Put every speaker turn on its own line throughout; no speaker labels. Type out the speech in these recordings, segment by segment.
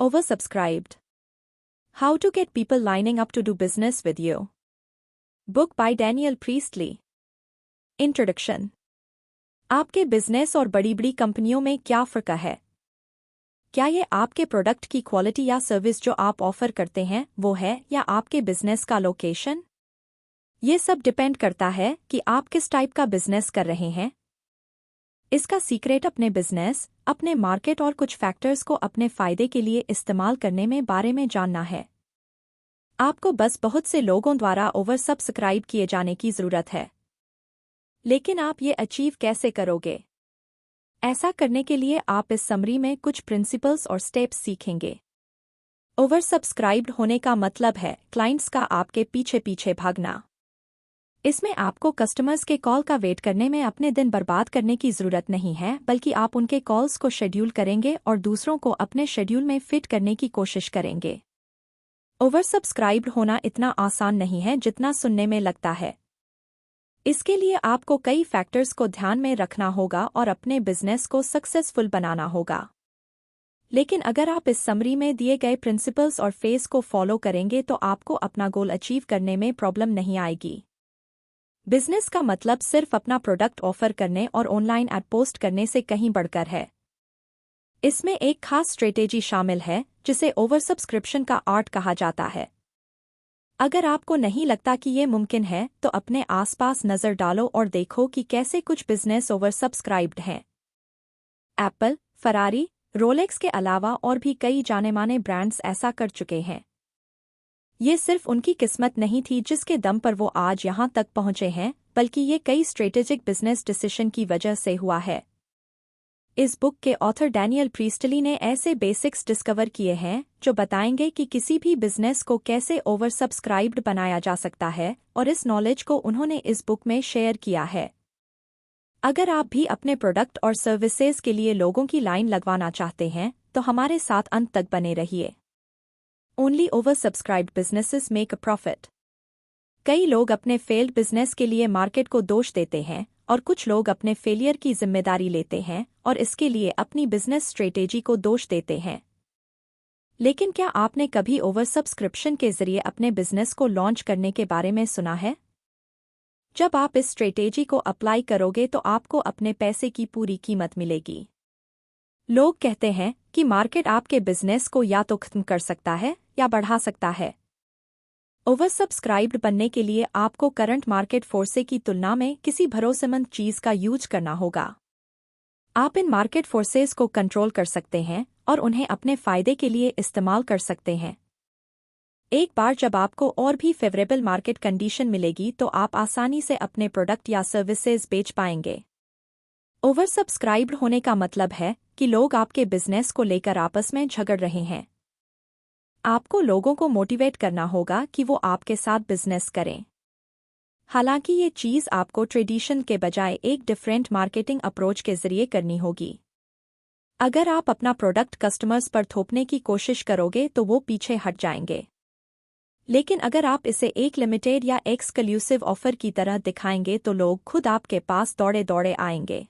Oversubscribed. How to get people lining up to do business with you. Book by Daniel Priestley. Introduction. आपके business और बड़ी-बड़ी कंपनियों में क्या फ़र्क है? क्या ये आपके प्रोडक्ट की क्वालिटी या सर्विस जो आप ऑफर करते हैं वो है या आपके बिजनेस का लोकेशन? ये सब डिपेंड करता है कि आप किस टाइप का बिजनेस कर रहे हैं। इसका सीक्रेट अपने बिजनेस, अपने मार्केट और कुछ फैक्टर्स को अपने फायदे के लिए इस्तेमाल करने में बारे में जानना है। आपको बस बहुत से लोगों द्वारा ओवर सब्सक्राइब किए जाने की ज़रूरत है। लेकिन आप ये अचीव कैसे करोगे? ऐसा करने के लिए आप इस समरी में कुछ प्रिंसिपल्स और स्टेप्स सीखेंगे। ओवर सब्सक्राइब्ड होने का मतलब है क्लाइंट्स का आपके पीछे पीछे भागना। इसमें आपको कस्टमर्स के कॉल का वेट करने में अपने दिन बर्बाद करने की ज़रूरत नहीं है, बल्कि आप उनके कॉल्स को शेड्यूल करेंगे और दूसरों को अपने शेड्यूल में फिट करने की कोशिश करेंगे। ओवर सब्सक्राइब्ड होना इतना आसान नहीं है जितना सुनने में लगता है। इसके लिए आपको कई फैक्टर्स को ध्यान में रखना होगा और अपने बिजनेस को सक्सेसफुल बनाना होगा। लेकिन अगर आप इस समरी में दिए गए प्रिंसिपल्स और फेस को फॉलो करेंगे तो आपको अपना गोल अचीव करने में प्रॉब्लम नहीं आएगी। बिजनेस का मतलब सिर्फ अपना प्रोडक्ट ऑफर करने और ऑनलाइन एड पोस्ट करने से कहीं बढ़कर है। इसमें एक खास स्ट्रेटेजी शामिल है जिसे ओवर सब्सक्रिप्शन का आर्ट कहा जाता है। अगर आपको नहीं लगता कि ये मुमकिन है तो अपने आसपास नज़र डालो और देखो कि कैसे कुछ बिजनेस ओवर सब्सक्राइब्ड हैं। एप्पल, फरारी, रोलेक्स के अलावा और भी कई जाने-माने ब्रांड्स ऐसा कर चुके हैं। ये सिर्फ उनकी किस्मत नहीं थी जिसके दम पर वो आज यहाँ तक पहुँचे हैं, बल्कि ये कई स्ट्रेटेजिक बिजनेस डिसीजन की वजह से हुआ है। इस बुक के ऑथर डैनियल प्रीस्टली ने ऐसे बेसिक्स डिस्कवर किए हैं जो बताएंगे कि किसी भी बिजनेस को कैसे ओवर सब्सक्राइब्ड बनाया जा सकता है, और इस नॉलेज को उन्होंने इस बुक में शेयर किया है। अगर आप भी अपने प्रोडक्ट और सर्विसेज के लिए लोगों की लाइन लगवाना चाहते हैं तो हमारे साथ अंत तक बने रहिए। Only oversubscribed businesses make a profit. कई लोग अपने फेल्ड बिजनेस के लिए मार्केट को दोष देते हैं और कुछ लोग अपने फेलियर की जिम्मेदारी लेते हैं और इसके लिए अपनी बिजनेस स्ट्रेटेजी को दोष देते हैं। लेकिन क्या आपने कभी ओवर सब्सक्रिप्शन के जरिए अपने बिजनेस को लॉन्च करने के बारे में सुना है? जब आप इस स्ट्रेटेजी को अप्लाई करोगे तो आपको अपने पैसे की पूरी कीमत मिलेगी। लोग कहते हैं कि मार्केट आपके बिजनेस को या तो खत्म कर सकता है या बढ़ा सकता है। ओवर सब्सक्राइब्ड बनने के लिए आपको करंट मार्केट फोर्सेस की तुलना में किसी भरोसेमंद चीज़ का यूज करना होगा। आप इन मार्केट फोर्सेस को कंट्रोल कर सकते हैं और उन्हें अपने फायदे के लिए इस्तेमाल कर सकते हैं। एक बार जब आपको और भी फेवरेबल मार्केट कंडीशन मिलेगी तो आप आसानी से अपने प्रोडक्ट या सर्विसेज बेच पाएंगे। ओवर सब्सक्राइब्ड होने का मतलब है कि लोग आपके बिजनेस को लेकर आपस में झगड़ रहे हैं। आपको लोगों को मोटिवेट करना होगा कि वो आपके साथ बिजनेस करें। हालांकि ये चीज़ आपको ट्रेडिशन के बजाय एक डिफरेंट मार्केटिंग अप्रोच के जरिए करनी होगी। अगर आप अपना प्रोडक्ट कस्टमर्स पर थोपने की कोशिश करोगे तो वो पीछे हट जाएंगे। लेकिन अगर आप इसे एक लिमिटेड या एक्सक्लूसिव ऑफर की तरह दिखाएंगे तो लोग खुद आपके पास दौड़े दौड़े आएंगे।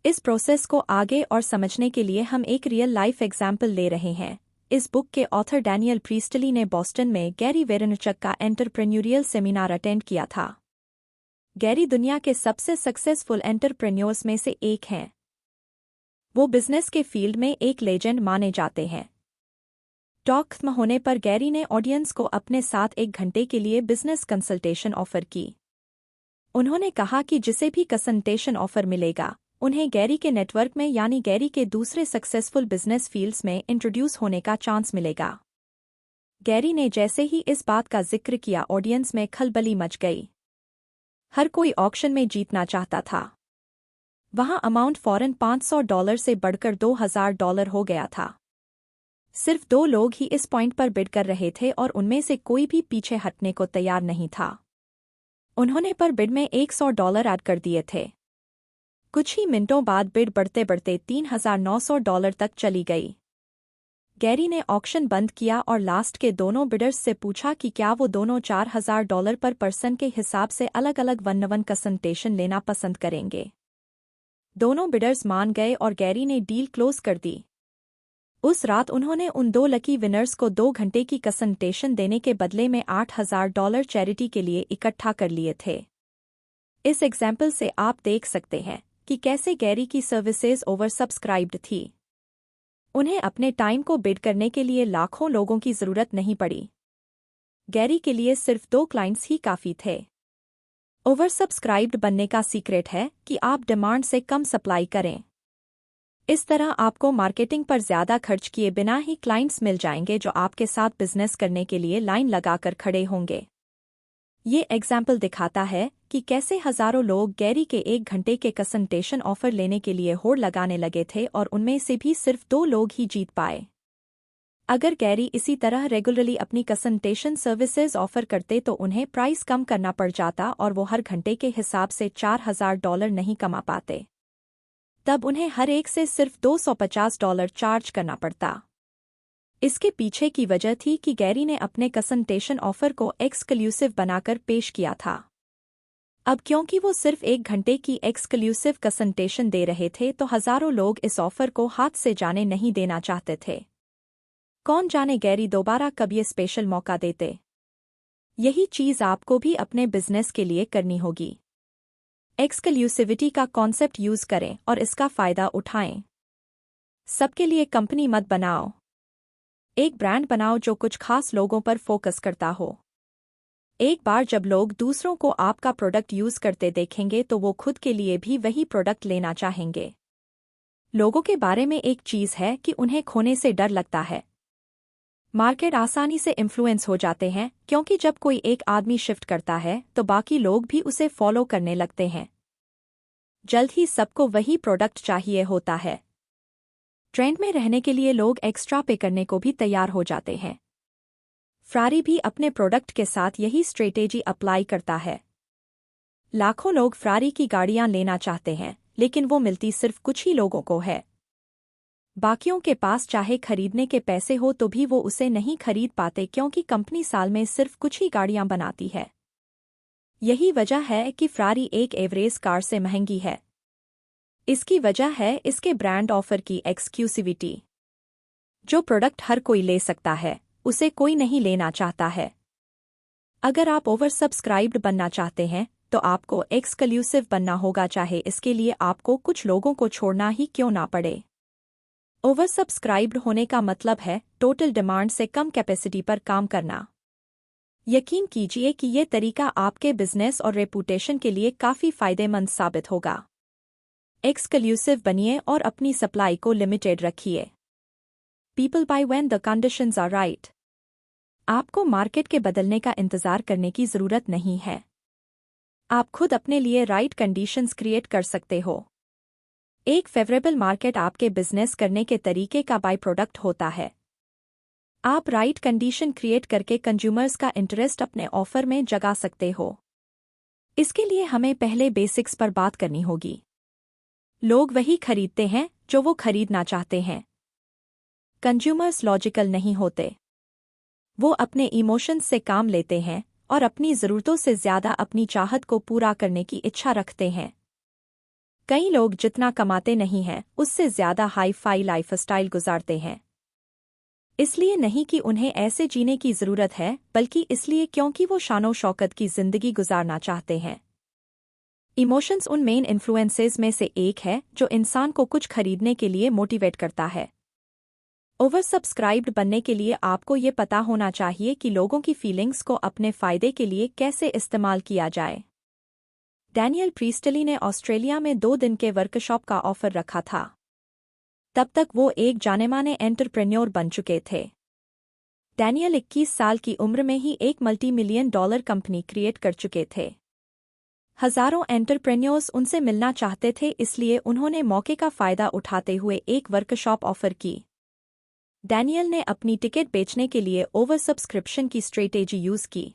इस प्रोसेस को आगे और समझने के लिए हम एक रियल लाइफ एग्जाम्पल ले रहे हैं। इस बुक के ऑथर डैनियल प्रीस्टली ने बॉस्टन में गैरी वेरनचक का एंटरप्रेन्योरियल सेमिनार अटेंड किया था। गैरी दुनिया के सबसे सक्सेसफुल एंटरप्रेन्योर्स में से एक हैं। वो बिजनेस के फील्ड में एक लेजेंड माने जाते हैं। टॉक खत्म होने पर गैरी ने ऑडियंस को अपने साथ 1 घंटे के लिए बिजनेस कंसल्टेशन ऑफर की। उन्होंने कहा कि जिसे भी कंसल्टेशन ऑफर मिलेगा उन्हें गैरी के नेटवर्क में यानी गैरी के दूसरे सक्सेसफुल बिजनेस फील्ड्स में इंट्रोड्यूस होने का चांस मिलेगा। गैरी ने जैसे ही इस बात का जिक्र किया ऑडियंस में खलबली मच गई। हर कोई ऑक्शन में जीतना चाहता था। वहां अमाउंट फौरन $500 से बढ़कर $2000 हो गया था। सिर्फ 2 लोग ही इस पॉइंट पर बिड कर रहे थे और उनमें से कोई भी पीछे हटने को तैयार नहीं था। उन्होंने पर बिड में $100 ऐड कर दिए थे। कुछ ही मिनटों बाद बिड बढ़ते बढ़ते $3900 तक चली गई। गैरी ने ऑक्शन बंद किया और लास्ट के दोनों बिडर्स से पूछा कि क्या वो दोनों $4000 पर पर्सन के हिसाब से अलग अलग वन कंसल्टेशन लेना पसंद करेंगे। दोनों बिडर्स मान गए और गैरी ने डील क्लोज कर दी। उस रात उन्होंने उन 2 लकी विनर्स को 2 घंटे की कंसल्टेशन देने के बदले में $8,000 चैरिटी के लिए इकट्ठा कर लिए थे। इस एग्जाम्पल से आप देख सकते हैं कि कैसे गैरी की सर्विसेज ओवर सब्सक्राइब्ड थी। उन्हें अपने टाइम को बिड करने के लिए लाखों लोगों की जरूरत नहीं पड़ी। गैरी के लिए सिर्फ 2 क्लाइंट्स ही काफी थे। ओवर सब्सक्राइब्ड बनने का सीक्रेट है कि आप डिमांड से कम सप्लाई करें। इस तरह आपको मार्केटिंग पर ज्यादा खर्च किए बिना ही क्लाइंट्स मिल जाएंगे जो आपके साथ बिजनेस करने के लिए लाइन लगाकर खड़े होंगे। ये एग्जाम्पल दिखाता है कि कैसे हजारों लोग गैरी के 1 घंटे के कंसल्टेशन ऑफर लेने के लिए होड़ लगाने लगे थे और उनमें से भी सिर्फ 2 लोग ही जीत पाए। अगर गैरी इसी तरह रेगुलरली अपनी कंसल्टेशन सर्विसेज ऑफर करते तो उन्हें प्राइस कम करना पड़ जाता और वो हर घंटे के हिसाब से $4,000 नहीं कमा पाते। तब उन्हें हर एक से सिर्फ $250 चार्ज करना पड़ता। इसके पीछे की वजह थी कि गैरी ने अपने कंसल्टेशन ऑफर को एक्सक्लूसिव बनाकर पेश किया था। अब क्योंकि वो सिर्फ 1 घंटे की एक्सक्लूसिव कंसल्टेशन दे रहे थे तो हजारों लोग इस ऑफर को हाथ से जाने नहीं देना चाहते थे। कौन जाने गैरी दोबारा कब ये स्पेशल मौका देते। यही चीज आपको भी अपने बिजनेस के लिए करनी होगी। एक्सक्लूसिविटी का कॉन्सेप्ट यूज करें और इसका फायदा उठाएं। सबके लिए कंपनी मत बनाओ। एक ब्रांड बनाओ जो कुछ खास लोगों पर फोकस करता हो। एक बार जब लोग दूसरों को आपका प्रोडक्ट यूज करते देखेंगे तो वो खुद के लिए भी वही प्रोडक्ट लेना चाहेंगे। लोगों के बारे में एक चीज है कि उन्हें खोने से डर लगता है। मार्केट आसानी से इन्फ्लुएंस हो जाते हैं क्योंकि जब कोई एक आदमी शिफ्ट करता है तो बाकी लोग भी उसे फॉलो करने लगते हैं। जल्द ही सबको वही प्रोडक्ट चाहिए होता है। ट्रेंड में रहने के लिए लोग एक्स्ट्रा पे करने को भी तैयार हो जाते हैं। फरारी भी अपने प्रोडक्ट के साथ यही स्ट्रेटेजी अप्लाई करता है। लाखों लोग फरारी की गाड़ियां लेना चाहते हैं लेकिन वो मिलती सिर्फ कुछ ही लोगों को है। बाकियों के पास चाहे खरीदने के पैसे हो तो भी वो उसे नहीं खरीद पाते क्योंकि कंपनी साल में सिर्फ कुछ ही गाड़ियां बनाती है। यही वजह है कि फरारी एक एवरेज कार से महंगी है। इसकी वजह है इसके ब्रांड ऑफर की एक्सक्लूसिविटी। जो प्रोडक्ट हर कोई ले सकता है उसे कोई नहीं लेना चाहता है। अगर आप ओवर सब्सक्राइब्ड बनना चाहते हैं तो आपको एक्सक्लूसिव बनना होगा, चाहे इसके लिए आपको कुछ लोगों को छोड़ना ही क्यों ना पड़े। ओवर सब्सक्राइब्ड होने का मतलब है टोटल डिमांड से कम कैपेसिटी पर काम करना। यकीन कीजिए कि ये तरीका आपके बिजनेस और रेपुटेशन के लिए काफी फायदेमंद साबित होगा। एक्सक्लूसिव बनिए और अपनी सप्लाई को लिमिटेड रखिए। People buy when the conditions are right. आपको मार्केट के बदलने का इंतजार करने की जरूरत नहीं है। आप खुद अपने लिए राइट कंडीशंस क्रिएट कर सकते हो। एक फेवरेबल मार्केट आपके बिजनेस करने के तरीके का बाय प्रोडक्ट होता है। आप राइट कंडीशन क्रिएट करके कंज्यूमर्स का इंटरेस्ट अपने ऑफर में जगा सकते हो। इसके लिए हमें पहले बेसिक्स पर बात करनी होगी। लोग वही खरीदते हैं जो वो खरीदना चाहते हैं। कंज्यूमर्स लॉजिकल नहीं होते। वो अपने इमोशंस से काम लेते हैं और अपनी ज़रूरतों से ज़्यादा अपनी चाहत को पूरा करने की इच्छा रखते हैं। कई लोग जितना कमाते नहीं हैं उससे ज़्यादा हाई फाई लाइफस्टाइल गुजारते हैं। इसलिए नहीं कि उन्हें ऐसे जीने की ज़रूरत है बल्कि इसलिए क्योंकि वो शानो शौकत की ज़िंदगी गुजारना चाहते हैं। इमोशंस उन मेन इन्फ्लुएंसेस में से एक है जो इंसान को कुछ खरीदने के लिए मोटिवेट करता है। ओवर सब्सक्राइब्ड बनने के लिए आपको ये पता होना चाहिए कि लोगों की फीलिंग्स को अपने फ़ायदे के लिए कैसे इस्तेमाल किया जाए। डैनियल प्रीस्टली ने ऑस्ट्रेलिया में 2 दिन के वर्कशॉप का ऑफर रखा था। तब तक वो एक जाने-माने एंटरप्रेन्योर बन चुके थे। डैनियल 21 साल की उम्र में ही एक $multi-million कंपनी क्रिएट कर चुके थे। हजारों एंटरप्रेन्योर्स उनसे मिलना चाहते थे, इसलिए उन्होंने मौके का फ़ायदा उठाते हुए एक वर्कशॉप ऑफर की। डैनियल ने अपनी टिकट बेचने के लिए ओवर सब्सक्रिप्शन की स्ट्रेटेजी यूज़ की।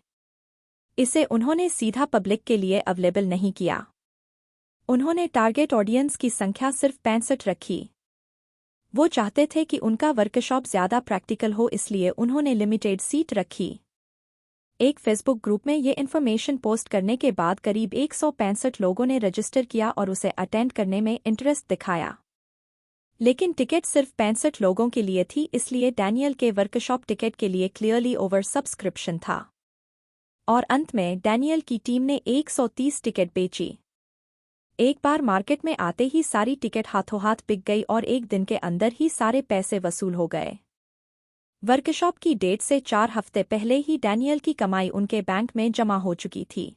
इसे उन्होंने सीधा पब्लिक के लिए अवेलेबल नहीं किया। उन्होंने टारगेट ऑडियंस की संख्या सिर्फ 65 रखी। वो चाहते थे कि उनका वर्कशॉप ज़्यादा प्रैक्टिकल हो, इसलिए उन्होंने लिमिटेड सीट रखी। एक फेसबुक ग्रुप में ये इन्फॉर्मेशन पोस्ट करने के बाद करीब 165 लोगों ने रजिस्टर किया और उसे अटेंड करने में इंटरेस्ट दिखाया। लेकिन टिकट सिर्फ 65 लोगों के लिए थी, इसलिए डैनियल के वर्कशॉप टिकट के लिए क्लियरली ओवर सब्सक्रिप्शन था। और अंत में डैनियल की टीम ने 130 टिकट बेची। एक बार मार्केट में आते ही सारी टिकट हाथों हाथ बिक गई और एक दिन के अंदर ही सारे पैसे वसूल हो गए। वर्कशॉप की डेट से 4 हफ्ते पहले ही डैनियल की कमाई उनके बैंक में जमा हो चुकी थी।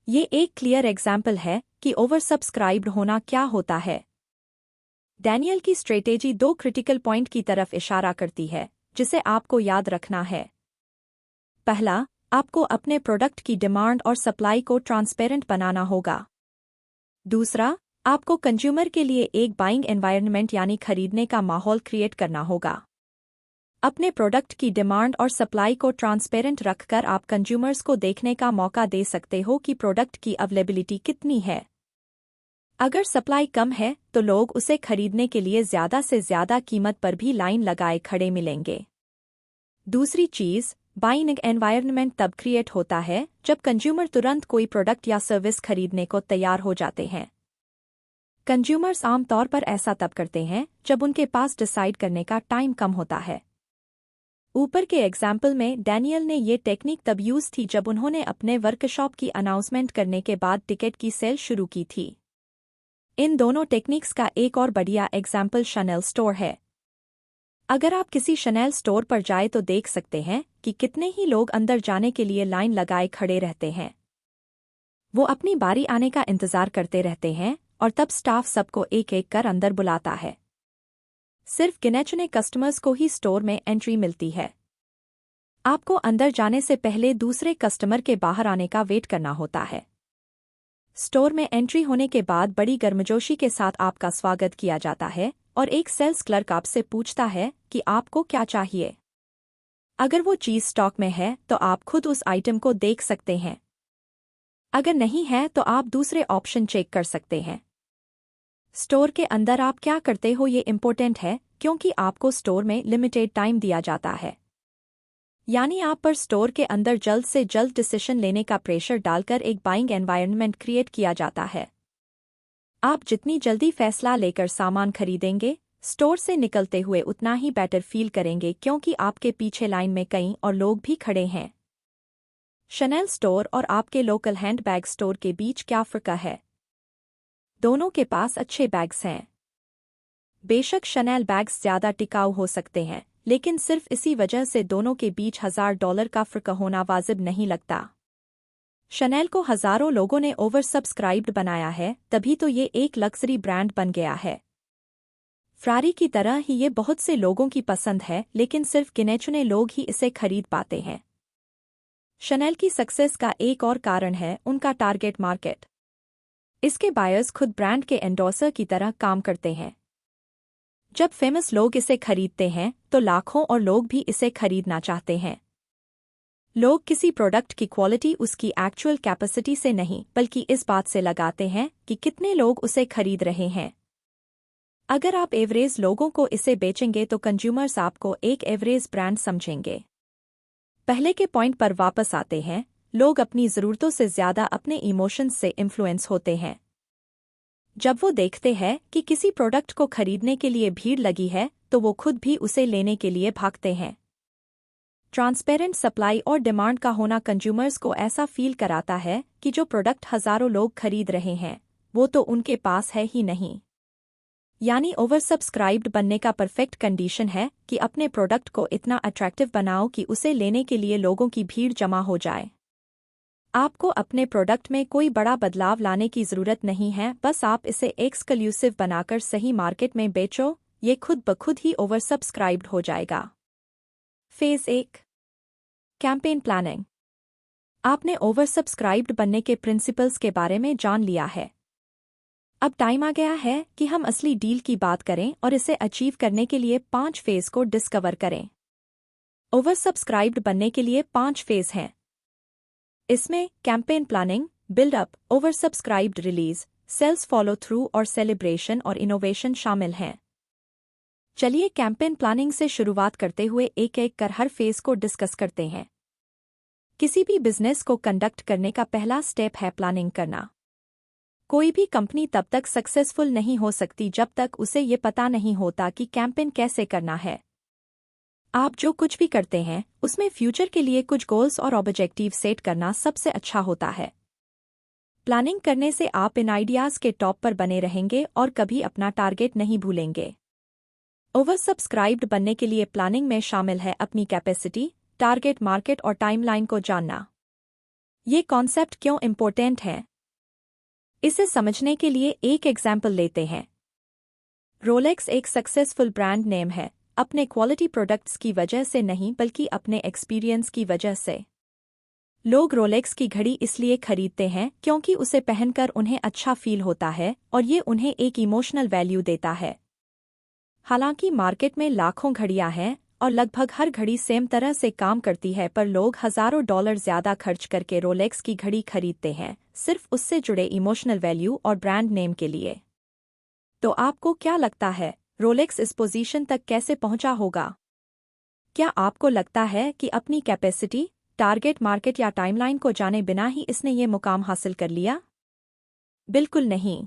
ये एक क्लियर एग्जाम्पल है कि ओवर सब्सक्राइब्ड होना क्या होता है। डैनियल की स्ट्रेटेजी 2 क्रिटिकल पॉइंट की तरफ इशारा करती है, जिसे आपको याद रखना है। पहला, आपको अपने प्रोडक्ट की डिमांड और सप्लाई को ट्रांसपेरेंट बनाना होगा। दूसरा, आपको कंज्यूमर के लिए एक बाइंग एनवायरनमेंट यानी खरीदने का माहौल क्रिएट करना होगा। अपने प्रोडक्ट की डिमांड और सप्लाई को ट्रांसपेरेंट रखकर आप कंज्यूमर्स को देखने का मौका दे सकते हो कि प्रोडक्ट की अवेलेबिलिटी कितनी है। अगर सप्लाई कम है तो लोग उसे खरीदने के लिए ज़्यादा से ज़्यादा कीमत पर भी लाइन लगाए खड़े मिलेंगे। दूसरी चीज़, बाइंग एनवायरनमेंट तब क्रिएट होता है जब कंज्यूमर तुरंत कोई प्रोडक्ट या सर्विस खरीदने को तैयार हो जाते हैं। कंज्यूमर्स आमतौर पर ऐसा तब करते हैं जब उनके पास डिसाइड करने का टाइम कम होता है। ऊपर के एग्जाम्पल में डैनियल ने ये टेक्निक तब यूज़ थी जब उन्होंने अपने वर्कशॉप की अनाउंसमेंट करने के बाद टिकट की सेल शुरू की थी। इन दोनों टेक्निक्स का एक और बढ़िया एग्जाम्पल शनेल स्टोर है। अगर आप किसी शनेल स्टोर पर जाए तो देख सकते हैं कि कितने ही लोग अंदर जाने के लिए लाइन लगाए खड़े रहते हैं। वो अपनी बारी आने का इंतजार करते रहते हैं और तब स्टाफ सबको एक एक कर अंदर बुलाता है। सिर्फ गिने-चुने कस्टमर्स को ही स्टोर में एंट्री मिलती है। आपको अंदर जाने से पहले दूसरे कस्टमर के बाहर आने का वेट करना होता है। स्टोर में एंट्री होने के बाद बड़ी गर्मजोशी के साथ आपका स्वागत किया जाता है और एक सेल्स क्लर्क आपसे पूछता है कि आपको क्या चाहिए। अगर वो चीज़ स्टॉक में है तो आप खुद उस आइटम को देख सकते हैं। अगर नहीं है तो आप दूसरे ऑप्शन चेक कर सकते हैं। स्टोर के अंदर आप क्या करते हो ये इम्पोर्टेंट है, क्योंकि आपको स्टोर में लिमिटेड टाइम दिया जाता है। यानी आप पर स्टोर के अंदर जल्द से जल्द डिसीजन लेने का प्रेशर डालकर एक बाइंग एनवायरनमेंट क्रिएट किया जाता है। आप जितनी जल्दी फैसला लेकर सामान खरीदेंगे, स्टोर से निकलते हुए उतना ही बेटर फील करेंगे, क्योंकि आपके पीछे लाइन में कई और लोग भी खड़े हैं। शनेल स्टोर और आपके लोकल हैंडबैग स्टोर के बीच क्या फ़र्क है? दोनों के पास अच्छे बैग्स हैं। बेशक शनेल बैग्स ज़्यादा टिकाऊ हो सकते हैं, लेकिन सिर्फ इसी वजह से दोनों के बीच $1000 का फ़र्क होना वाजिब नहीं लगता। शनेल को हज़ारों लोगों ने ओवर सब्सक्राइब्ड बनाया है, तभी तो ये एक लग्जरी ब्रांड बन गया है। फरारी की तरह ही ये बहुत से लोगों की पसंद है, लेकिन सिर्फ गिने-चुने लोग ही इसे खरीद पाते हैं। शनेल की सक्सेस का एक और कारण है उनका टारगेट मार्केट। इसके बायर्स खुद ब्रांड के एंडोर्सर की तरह काम करते हैं। जब फेमस लोग इसे खरीदते हैं तो लाखों और लोग भी इसे खरीदना चाहते हैं। लोग किसी प्रोडक्ट की क्वालिटी उसकी एक्चुअल कैपेसिटी से नहीं, बल्कि इस बात से लगाते हैं कि कितने लोग उसे खरीद रहे हैं। अगर आप एवरेज लोगों को इसे बेचेंगे तो कंज्यूमर्स आपको एक एवरेज ब्रांड समझेंगे। पहले के पॉइंट पर वापस आते हैं, लोग अपनी ज़रूरतों से ज़्यादा अपने इमोशंस से इन्फ्लुएंस होते हैं। जब वो देखते हैं कि किसी प्रोडक्ट को खरीदने के लिए भीड़ लगी है तो वो खुद भी उसे लेने के लिए भागते हैं। ट्रांसपेरेंट सप्लाई और डिमांड का होना कंज्यूमर्स को ऐसा फील कराता है कि जो प्रोडक्ट हज़ारों लोग खरीद रहे हैं वो तो उनके पास है ही नहीं। यानी ओवर सब्सक्राइब्ड बनने का परफेक्ट कंडीशन है कि अपने प्रोडक्ट को इतना अट्रैक्टिव बनाओ कि उसे लेने के लिए लोगों की भीड़ जमा हो जाए। आपको अपने प्रोडक्ट में कोई बड़ा बदलाव लाने की ज़रूरत नहीं है, बस आप इसे एक्सक्लूसिव बनाकर सही मार्केट में बेचो, ये खुद ब खुद ही ओवर सब्सक्राइब्ड हो जाएगा। Phase 1, campaign planning. आपने ओवर सब्सक्राइब्ड बनने के प्रिंसिपल्स के बारे में जान लिया है। अब टाइम आ गया है कि हम असली डील की बात करें और इसे अचीव करने के लिए 5 फेज़ को डिस्कवर करें। ओवर सब्सक्राइब्ड बनने के लिए 5 फेज़ हैं। इसमें campaign planning, buildup, over subscribed release, sales follow through और सेलिब्रेशन और इनोवेशन शामिल हैं। चलिए कैंपेन प्लानिंग से शुरुआत करते हुए एक एक कर हर फेज़ को डिस्कस करते हैं। किसी भी बिजनेस को कंडक्ट करने का पहला स्टेप है प्लानिंग करना। कोई भी कंपनी तब तक सक्सेसफुल नहीं हो सकती जब तक उसे ये पता नहीं होता कि कैंपेन कैसे करना है। आप जो कुछ भी करते हैं उसमें फ्यूचर के लिए कुछ गोल्स और ऑब्जेक्टिव सेट करना सबसे अच्छा होता है। प्लानिंग करने से आप इन आइडियाज के टॉप पर बने रहेंगे और कभी अपना टारगेट नहीं भूलेंगे। ओवर सब्सक्राइब्ड बनने के लिए प्लानिंग में शामिल है अपनी कैपेसिटी, टारगेट मार्केट और टाइमलाइन को जानना। ये कॉन्सेप्ट क्यों इम्पोर्टेंट है, इसे समझने के लिए एक एग्जाम्पल लेते हैं। रोलेक्स एक सक्सेसफुल ब्रांड नेम है, अपने क्वालिटी प्रोडक्ट्स की वजह से नहीं बल्कि अपने एक्सपीरियंस की वजह से। लोग रोलेक्स की घड़ी इसलिए खरीदते हैं क्योंकि उसे पहनकर उन्हें अच्छा फील होता है और ये उन्हें एक इमोशनल वैल्यू देता है। हालांकि मार्केट में लाखों घड़ियां हैं और लगभग हर घड़ी सेम तरह से काम करती है, पर लोग हजारों डॉलर ज्यादा खर्च करके रोलेक्स की घड़ी खरीदते हैं सिर्फ उससे जुड़े इमोशनल वैल्यू और ब्रांड नेम के लिए। तो आपको क्या लगता है रोलेक्स इस पोजीशन तक कैसे पहुंचा होगा? क्या आपको लगता है कि अपनी कैपेसिटी, टारगेट मार्केट या टाइमलाइन को जाने बिना ही इसने ये मुकाम हासिल कर लिया? बिल्कुल नहीं।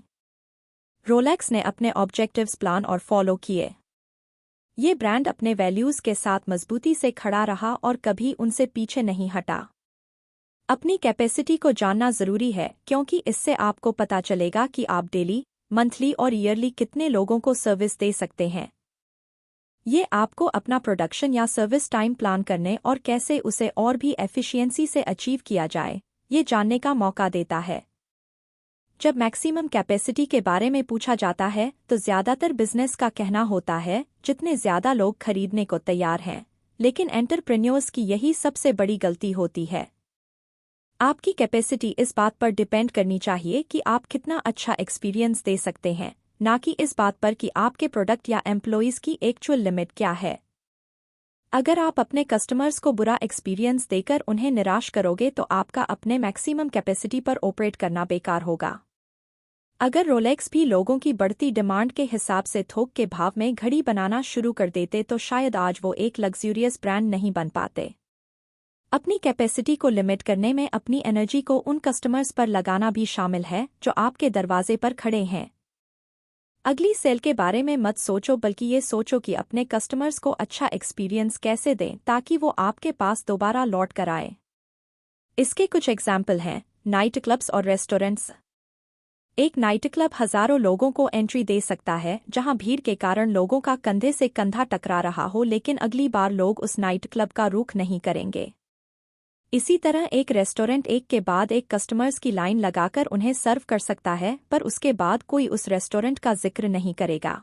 रोलेक्स ने अपने ऑब्जेक्टिव्स प्लान और फॉलो किए। ये ब्रांड अपने वैल्यूज के साथ मजबूती से खड़ा रहा और कभी उनसे पीछे नहीं हटा। अपनी कैपेसिटी को जानना जरूरी है क्योंकि इससे आपको पता चलेगा कि आप डेली, मंथली और ईयरली कितने लोगों को सर्विस दे सकते हैं। ये आपको अपना प्रोडक्शन या सर्विस टाइम प्लान करने और कैसे उसे और भी एफिशिएंसी से अचीव किया जाए, ये जानने का मौका देता है। जब मैक्सिमम कैपेसिटी के बारे में पूछा जाता है तो ज्यादातर बिजनेस का कहना होता है जितने ज्यादा लोग खरीदने को तैयार हैं, लेकिन एंटरप्रेन्योर्स की यही सबसे बड़ी गलती होती है। आपकी कैपेसिटी इस बात पर डिपेंड करनी चाहिए कि आप कितना अच्छा एक्सपीरियंस दे सकते हैं, ना कि इस बात पर कि आपके प्रोडक्ट या एम्प्लॉइज की एक्चुअल लिमिट क्या है। अगर आप अपने कस्टमर्स को बुरा एक्सपीरियंस देकर उन्हें निराश करोगे तो आपका अपने मैक्सिमम कैपेसिटी पर ऑपरेट करना बेकार होगा। अगर रोलेक्स भी लोगों की बढ़ती डिमांड के हिसाब से थोक के भाव में घड़ी बनाना शुरू कर देते तो शायद आज वो एक लग्जूरियस ब्रांड नहीं बन पाते। अपनी कैपेसिटी को लिमिट करने में अपनी एनर्जी को उन कस्टमर्स पर लगाना भी शामिल है जो आपके दरवाजे पर खड़े हैं। अगली सेल के बारे में मत सोचो बल्कि ये सोचो कि अपने कस्टमर्स को अच्छा एक्सपीरियंस कैसे दें ताकि वो आपके पास दोबारा लौट कर आए। इसके कुछ एग्जाम्पल हैं, नाइट क्लब्स और रेस्टोरेंट्स। एक नाइट क्लब हजारों लोगों को एंट्री दे सकता है जहां भीड़ के कारण लोगों का कंधे से कंधा टकरा रहा हो, लेकिन अगली बार लोग उस नाइट क्लब का रुख नहीं करेंगे। इसी तरह एक रेस्टोरेंट एक के बाद एक कस्टमर्स की लाइन लगाकर उन्हें सर्व कर सकता है, पर उसके बाद कोई उस रेस्टोरेंट का जिक्र नहीं करेगा।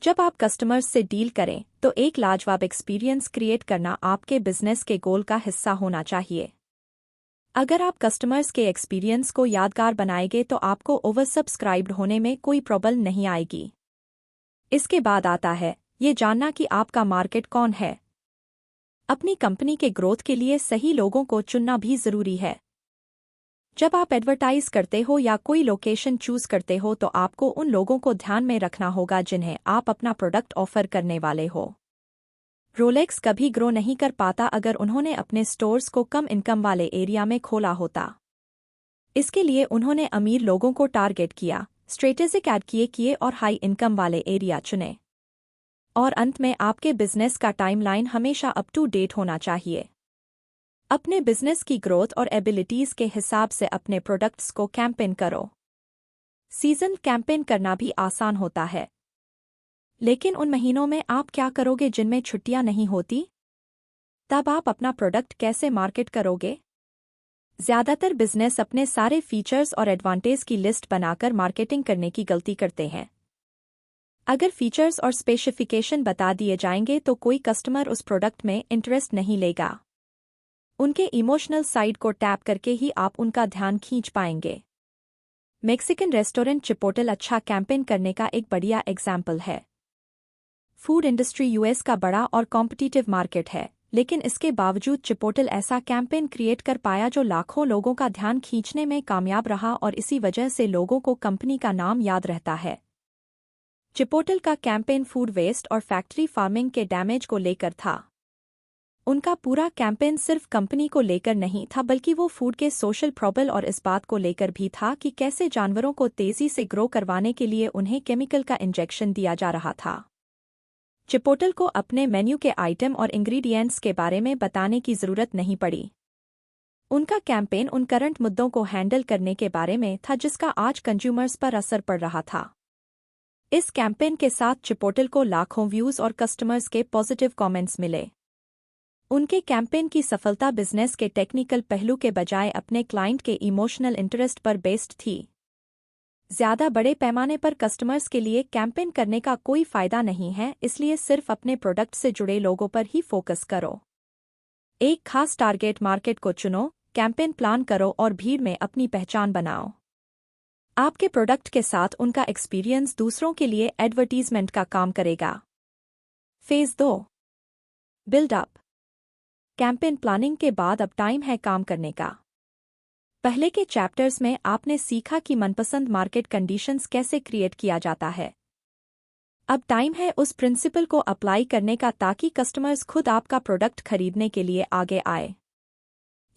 जब आप कस्टमर्स से डील करें तो एक लाजवाब एक्सपीरियंस क्रिएट करना आपके बिजनेस के गोल का हिस्सा होना चाहिए। अगर आप कस्टमर्स के एक्सपीरियंस को यादगार बनाएंगे तो आपको ओवर सब्सक्राइब्ड होने में कोई प्रॉब्लम नहीं आएगी। इसके बाद आता है ये जानना कि आपका मार्केट कौन है। अपनी कंपनी के ग्रोथ के लिए सही लोगों को चुनना भी जरूरी है। जब आप एडवर्टाइज करते हो या कोई लोकेशन चूज करते हो तो आपको उन लोगों को ध्यान में रखना होगा जिन्हें आप अपना प्रोडक्ट ऑफर करने वाले हो। रोलेक्स कभी ग्रो नहीं कर पाता अगर उन्होंने अपने स्टोर्स को कम इनकम वाले एरिया में खोला होता। इसके लिए उन्होंने अमीर लोगों को टारगेट किया, स्ट्रेटेजिक ऐड किए और हाई इनकम वाले एरिया चुने। और अंत में आपके बिजनेस का टाइमलाइन हमेशा अप टू डेट होना चाहिए। अपने बिजनेस की ग्रोथ और एबिलिटीज के हिसाब से अपने प्रोडक्ट्स को कैंपेन करो। सीजन कैंपेन करना भी आसान होता है, लेकिन उन महीनों में आप क्या करोगे जिनमें छुट्टियां नहीं होती? तब आप अपना प्रोडक्ट कैसे मार्केट करोगे? ज्यादातर बिजनेस अपने सारे फीचर्स और एडवांटेज की लिस्ट बनाकर मार्केटिंग करने की गलती करते हैं। अगर फीचर्स और स्पेसिफिकेशन बता दिए जाएंगे तो कोई कस्टमर उस प्रोडक्ट में इंटरेस्ट नहीं लेगा। उनके इमोशनल साइड को टैप करके ही आप उनका ध्यान खींच पाएंगे। मेक्सिकन रेस्टोरेंट चिपोटल अच्छा कैंपेन करने का एक बढ़िया एग्जाम्पल है। फूड इंडस्ट्री यूएस का बड़ा और कॉम्पिटिटिव मार्केट है, लेकिन इसके बावजूद चिपोटल ऐसा कैंपेन क्रिएट कर पाया जो लाखों लोगों का ध्यान खींचने में कामयाब रहा और इसी वजह से लोगों को कंपनी का नाम याद रहता है। चिपोटल का कैंपेन फूड वेस्ट और फैक्ट्री फार्मिंग के डैमेज को लेकर था। उनका पूरा कैंपेन सिर्फ कंपनी को लेकर नहीं था बल्कि वो फूड के सोशल प्रॉब्लम और इस बात को लेकर भी था कि कैसे जानवरों को तेजी से ग्रो करवाने के लिए उन्हें केमिकल का इंजेक्शन दिया जा रहा था। चिपोटल को अपने मेन्यू के आइटम और इंग्रेडिएंट्स के बारे में बताने की जरूरत नहीं पड़ी। उनका कैंपेन उन करंट मुद्दों को हैंडल करने के बारे में था जिसका आज कंज्यूमर्स पर असर पड़ रहा था। इस कैंपेन के साथ चिपोटल को लाखों व्यूज और कस्टमर्स के पॉजिटिव कमेंट्स मिले। उनके कैंपेन की सफलता बिजनेस के टेक्निकल पहलू के बजाय अपने क्लाइंट के इमोशनल इंटरेस्ट पर बेस्ड थी। ज्यादा बड़े पैमाने पर कस्टमर्स के लिए कैंपेन करने का कोई फायदा नहीं है, इसलिए सिर्फ अपने प्रोडक्ट से जुड़े लोगों पर ही फोकस करो। एक खास टारगेट मार्केट को चुनो, कैंपेन प्लान करो और भीड़ में अपनी पहचान बनाओ। आपके प्रोडक्ट के साथ उनका एक्सपीरियंस दूसरों के लिए एडवर्टीजमेंट का काम करेगा। Phase 2 buildup. कैंपेन प्लानिंग के बाद अब टाइम है काम करने का। पहले के चैप्टर्स में आपने सीखा कि मनपसंद मार्केट कंडीशंस कैसे क्रिएट किया जाता है। अब टाइम है उस प्रिंसिपल को अप्लाई करने का ताकि कस्टमर्स खुद आपका प्रोडक्ट खरीदने के लिए आगे आए।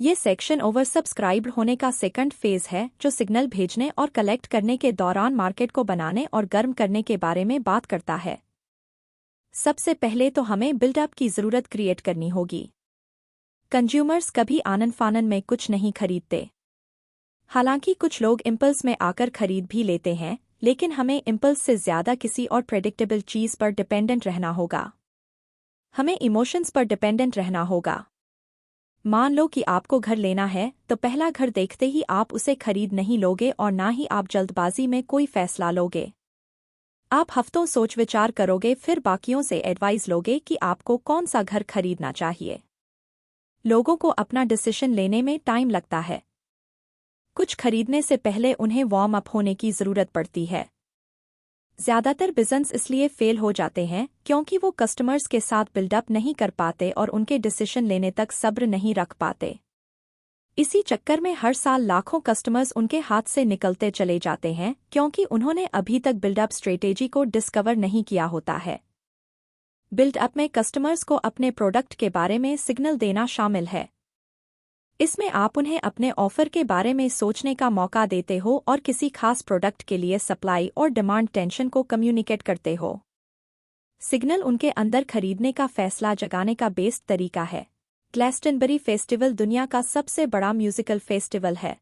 ये सेक्शन ओवर सब्सक्राइब्ड होने का सेकंड फेज है जो सिग्नल भेजने और कलेक्ट करने के दौरान मार्केट को बनाने और गर्म करने के बारे में बात करता है। सबसे पहले तो हमें बिल्डअप की जरूरत क्रिएट करनी होगी। कंज्यूमर्स कभी आनन फानन में कुछ नहीं खरीदते। हालांकि कुछ लोग इम्पल्स में आकर खरीद भी लेते हैं, लेकिन हमें इम्पल्स से ज्यादा किसी और प्रेडिक्टेबल चीज पर डिपेंडेंट रहना होगा। हमें इमोशंस पर डिपेंडेंट रहना होगा। मान लो कि आपको घर लेना है तो पहला घर देखते ही आप उसे खरीद नहीं लोगे और ना ही आप जल्दबाजी में कोई फैसला लोगे। आप हफ्तों सोच विचार करोगे, फिर बाकियों से एडवाइस लोगे कि आपको कौन सा घर खरीदना चाहिए। लोगों को अपना डिसीजन लेने में टाइम लगता है। कुछ खरीदने से पहले उन्हें वार्म अप होने की जरूरत पड़ती है। ज्यादातर बिजनेस इसलिए फेल हो जाते हैं क्योंकि वो कस्टमर्स के साथ बिल्डअप नहीं कर पाते और उनके डिसीजन लेने तक सब्र नहीं रख पाते। इसी चक्कर में हर साल लाखों कस्टमर्स उनके हाथ से निकलते चले जाते हैं क्योंकि उन्होंने अभी तक बिल्डअप स्ट्रेटेजी को डिस्कवर नहीं किया होता है। बिल्डअप में कस्टमर्स को अपने प्रोडक्ट के बारे में सिग्नल देना शामिल है। इसमें आप उन्हें अपने ऑफर के बारे में सोचने का मौका देते हो और किसी खास प्रोडक्ट के लिए सप्लाई और डिमांड टेंशन को कम्युनिकेट करते हो। सिग्नल उनके अंदर खरीदने का फैसला जगाने का बेस्ट तरीका है। ग्लैस्टनबरी फेस्टिवल दुनिया का सबसे बड़ा म्यूजिकल फेस्टिवल है।